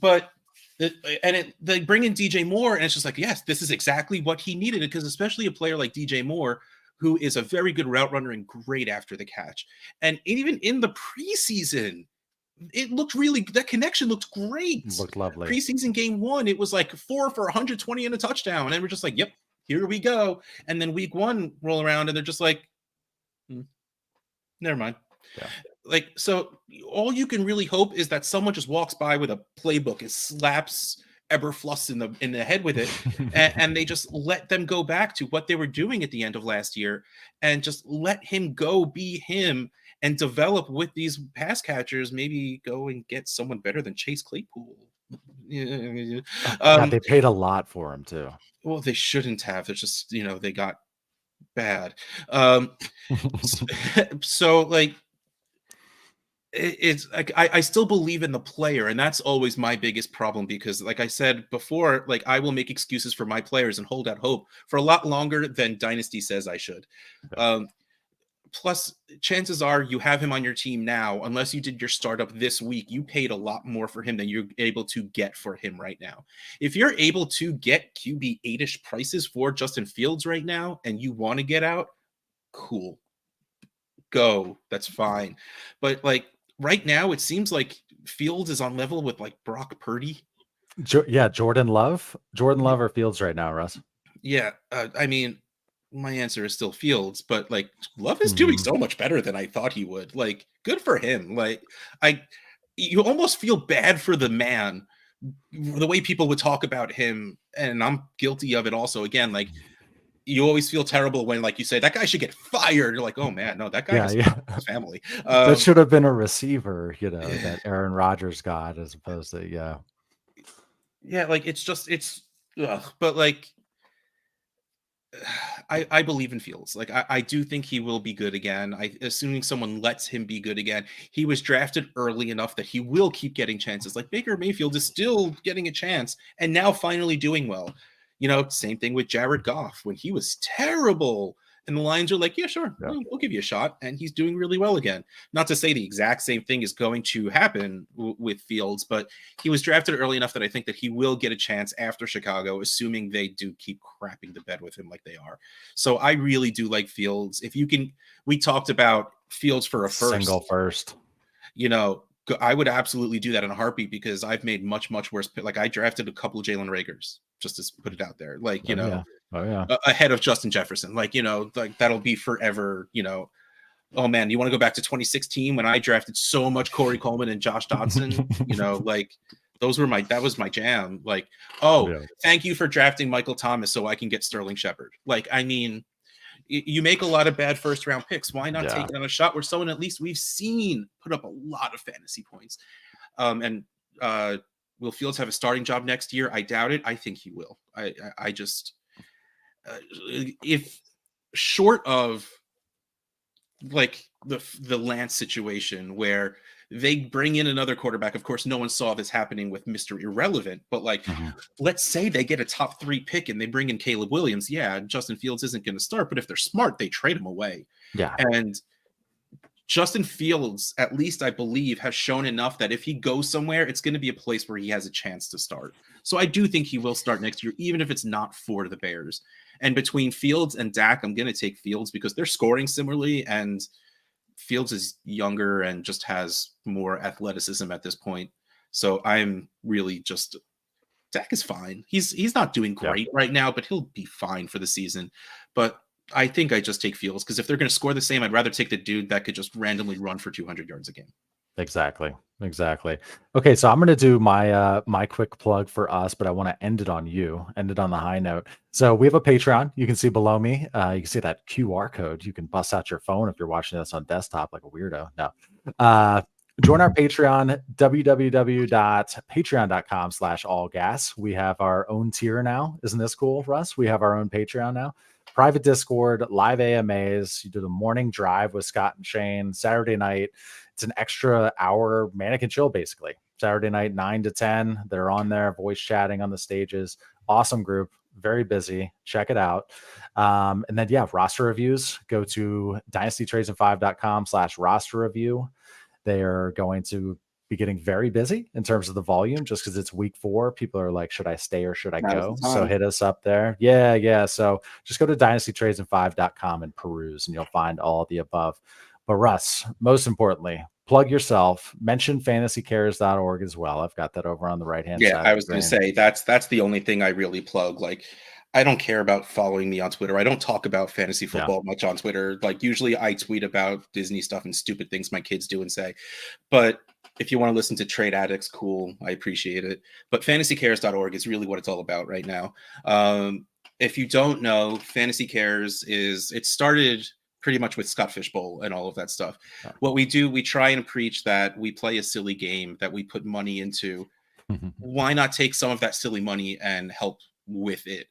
But they bring in DJ Moore, and it's just like, yes, this is exactly what he needed, because especially a player like DJ Moore, who is a very good route runner and great after the catch. And even in the preseason, it looked that connection looked great. Looked lovely. Preseason game 1, it was like 4 for 120 and a touchdown, and we're just like, yep, here we go. And then week 1 roll around, and they're just like, never mind. Yeah. Like, so all you can really hope is that someone just walks by with a playbook and slaps Eberfluss in the head with it, and they just let them go back to what they were doing at the end of last year, and just let him go be him and develop with these pass catchers. Maybe go and get someone better than Chase Claypool. They paid a lot for him too. Well, they shouldn't have. They're just, they got bad. So like, it's like, I still believe in the player, and that's always my biggest problem, because like I said before, like, I will make excuses for my players and hold out hope for a lot longer than Dynasty says I should. Plus, chances are you have him on your team now. Unless you did your startup this week, you paid a lot more for him than you're able to get for him right now. If you're able to get QB 8-ish prices for Justin Fields right now, and you want to get out, cool, go, that's fine. But like, right now, it seems like Fields is on level with like Brock Purdy. Jordan Love or Fields right now, Russ? Yeah, I mean, my answer is still Fields, but like, Love is doing so much better than I thought he would. Like, good for him. Like, you almost feel bad for the man, the way people would talk about him, and I'm guilty of it also. Again, like, you always feel terrible when, like, you say that guy should get fired. You're like, oh man, no, that guy has a family. That should have been a receiver, that Aaron Rodgers got, as opposed to like, but like, I believe in Fields. Like, I do think he will be good again. Assuming someone lets him be good again. He was drafted early enough that he will keep getting chances. Like, Baker Mayfield is still getting a chance, and now finally doing well. Same thing with Jared Goff when he was terrible. And the Lions are like, yeah, sure, we'll give you a shot. And he's doing really well again. Not to say the exact same thing is going to happen with Fields, but he was drafted early enough that I think that he will get a chance after Chicago, assuming they do keep crapping the bed with him like they are. So I really do like Fields. If you can, we talked about Fields for a single first. I would absolutely do that in a heartbeat, because I've made much, much worse. Like, I drafted a couple of Jalen Ragers, just to put it out there. Like, ahead of Justin Jefferson. Like, like, that'll be forever, oh man, you want to go back to 2016 when I drafted so much Corey Coleman and Josh Dodson? Like, that was my jam. Like, thank you for drafting Michael Thomas so I can get Sterling Shepard. Like, I mean, you make a lot of bad first round picks. Why not take it on a shot where someone at least we've seen put up a lot of fantasy points? And will Fields have a starting job next year? I doubt it. I think he will. I just if short of like the Lance situation where they bring in another quarterback. Of course, no one saw this happening with Mr. Irrelevant, but like, let's say they get a top 3 pick and they bring in Caleb Williams. Yeah, Justin Fields isn't going to start, but if they're smart, they trade him away. Yeah. And Justin Fields, at least I believe, has shown enough that if he goes somewhere, it's going to be a place where he has a chance to start. So I do think he will start next year, even if it's not for the Bears. And between Fields and Dak, I'm going to take Fields because they're scoring similarly, and Fields is younger and just has more athleticism at this point. So I'm really just Dak is fine. He's not doing great right now, but he'll be fine for the season. But I think I just take Fields because if they're going to score the same, I'd rather take the dude that could just randomly run for 200 yards a game. Exactly. Okay, so I'm going to do my my quick plug for us, but I want to end it on the high note. So we have a Patreon. You can see below me. You can see that QR code. You can bust out your phone if you're watching this on desktop like a weirdo. No. Join our Patreon, www.patreon.com/allgas. We have our own tier now. Isn't this cool, Russ? We have our own Patreon now. Private Discord, live AMAs. You do the morning drive with Scott and Shane. Saturday night, it's an extra hour mannequin chill, basically. Saturday night, 9 to 10. They're on there, voice chatting on the stages. Awesome group, very busy. Check it out. And then, roster reviews. Go to dynastytradesand5.com/roster review. They are going to be getting very busy in terms of the volume just because it's week 4. People are like, should I stay or should I go? So hit us up there. Yeah. So just go to dynastytradesand5.com and peruse, and you'll find all the above. But Russ, most importantly, plug yourself. Mention fantasycares.org as well. I've got that over on the right-hand side. Yeah, I was going to say that's the only thing I really plug. Like, I don't care about following me on Twitter. I don't talk about fantasy football much on Twitter. Like, usually I tweet about Disney stuff and stupid things my kids do and say. But if you want to listen to Trade Addicts, cool. I appreciate it. But fantasycares.org is really what it's all about right now. If you don't know, Fantasy Cares it started pretty much with Scott Fishbowl and all of that stuff. What we do, we try and preach that we play a silly game that we put money into. Why not take some of that silly money and help with it?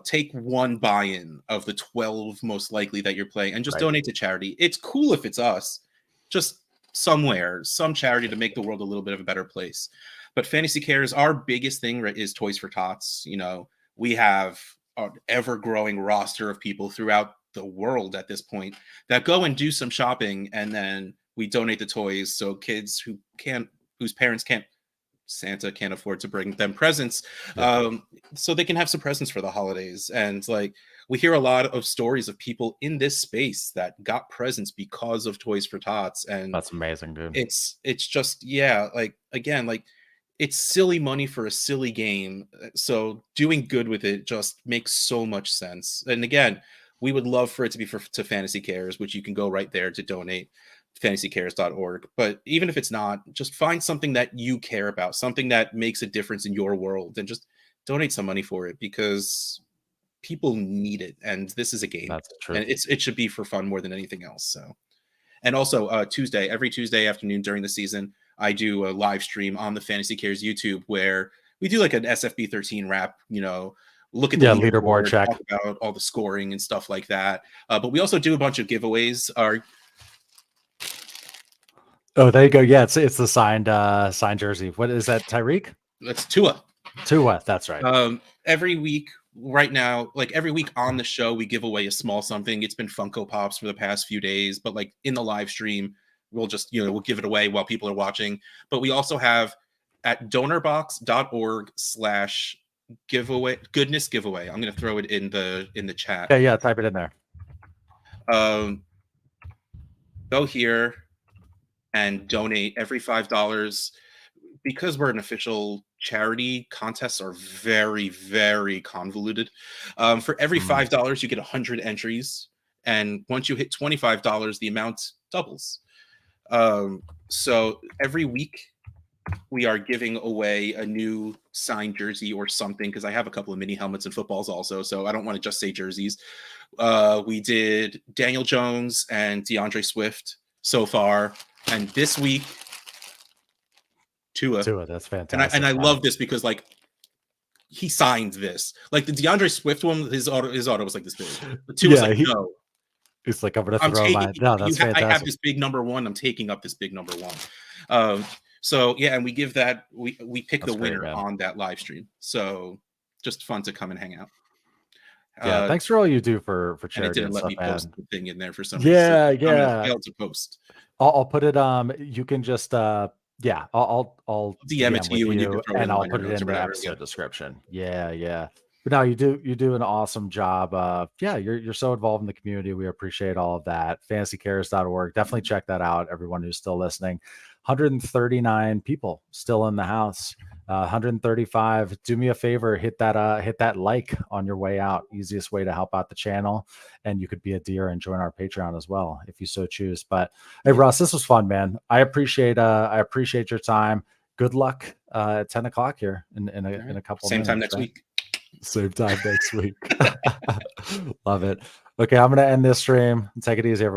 Take one buy-in of the 12 most likely that you're playing and just donate to charity. It's cool if it's us, just somewhere, some charity to make the world a little bit of a better place. But Fantasy Cares, our biggest thing is Toys for Tots. We have an ever-growing roster of people throughout the world at this point that go and do some shopping, and then we donate the toys so kids whose parents Santa can't afford to bring them presents, so they can have some presents for the holidays. And like, we hear a lot of stories of people in this space that got presents because of Toys for Tots, and that's amazing, dude. It's just it's silly money for a silly game, so doing good with it just makes so much sense. And again, we would love for it to be to Fantasy Cares, which you can go right there to donate, fantasycares.org. But even if it's not, just find something that you care about, something that makes a difference in your world, and just donate some money for it because people need it. And this is a game. That's true. And it should be for fun more than anything else. So, and also every Tuesday afternoon during the season, I do a live stream on the Fantasy Cares YouTube where we do like an SFB 13 wrap, look at the leaderboard check, talk about all the scoring and stuff like that. But we also do a bunch of giveaways. Oh, there you go. Yeah, it's the signed jersey. What is that, Tyreek? That's Tua. That's right. Every week right now, like every week on the show, we give away a small something. It's been Funko Pops for the past few days, but like in the live stream, we'll just, we'll give it away while people are watching. But we also have at donorbox.org/goodness giveaway. I'm going to throw it in the chat. Yeah, type it in there. Go here and donate every $5. Because we're an official charity, contests are very, very convoluted. For every $5, you get 100 entries. And once you hit $25, the amount doubles. So every week, we are giving away a new signed jersey or something, because I have a couple of mini helmets and footballs also, so I don't want to just say jerseys. We did Daniel Jones and DeAndre Swift so far. And this week, Tua. That's And fantastic. I love this because like he signed this. Like the DeAndre Swift one, his auto was like this big. But Tua's like, no. It's like, I'm gonna I'm throw taking. my. No, that's fantastic. I have this big number one. I'm taking up this big number one. So yeah, and we give that. We pick the winner on that live stream. So just fun to come and hang out. Yeah, thanks for all you do for charity. And it didn't and let stuff, me man. post the thing in there for some reason. Yeah, I'm gonna fail to post. I'll put it. You can just I'll DM it to you, and you can throw it in I'll the put it in the whatever, episode description. Yeah. But no, you do an awesome job. You're so involved in the community. We appreciate all of that. FantasyCares.org. Definitely check that out. Everyone who's still listening. 139 people still in the house. 135. Do me a favor, hit that like on your way out. Easiest way to help out the channel, and you could be a dear and join our Patreon as well if you so choose. But hey, Russ, this was fun, man. I appreciate your time. Good luck at 10 o'clock here in a couple Same minutes. Time next week. Same time next week. Love it. Okay, I'm gonna end this stream. Take it easy, everyone.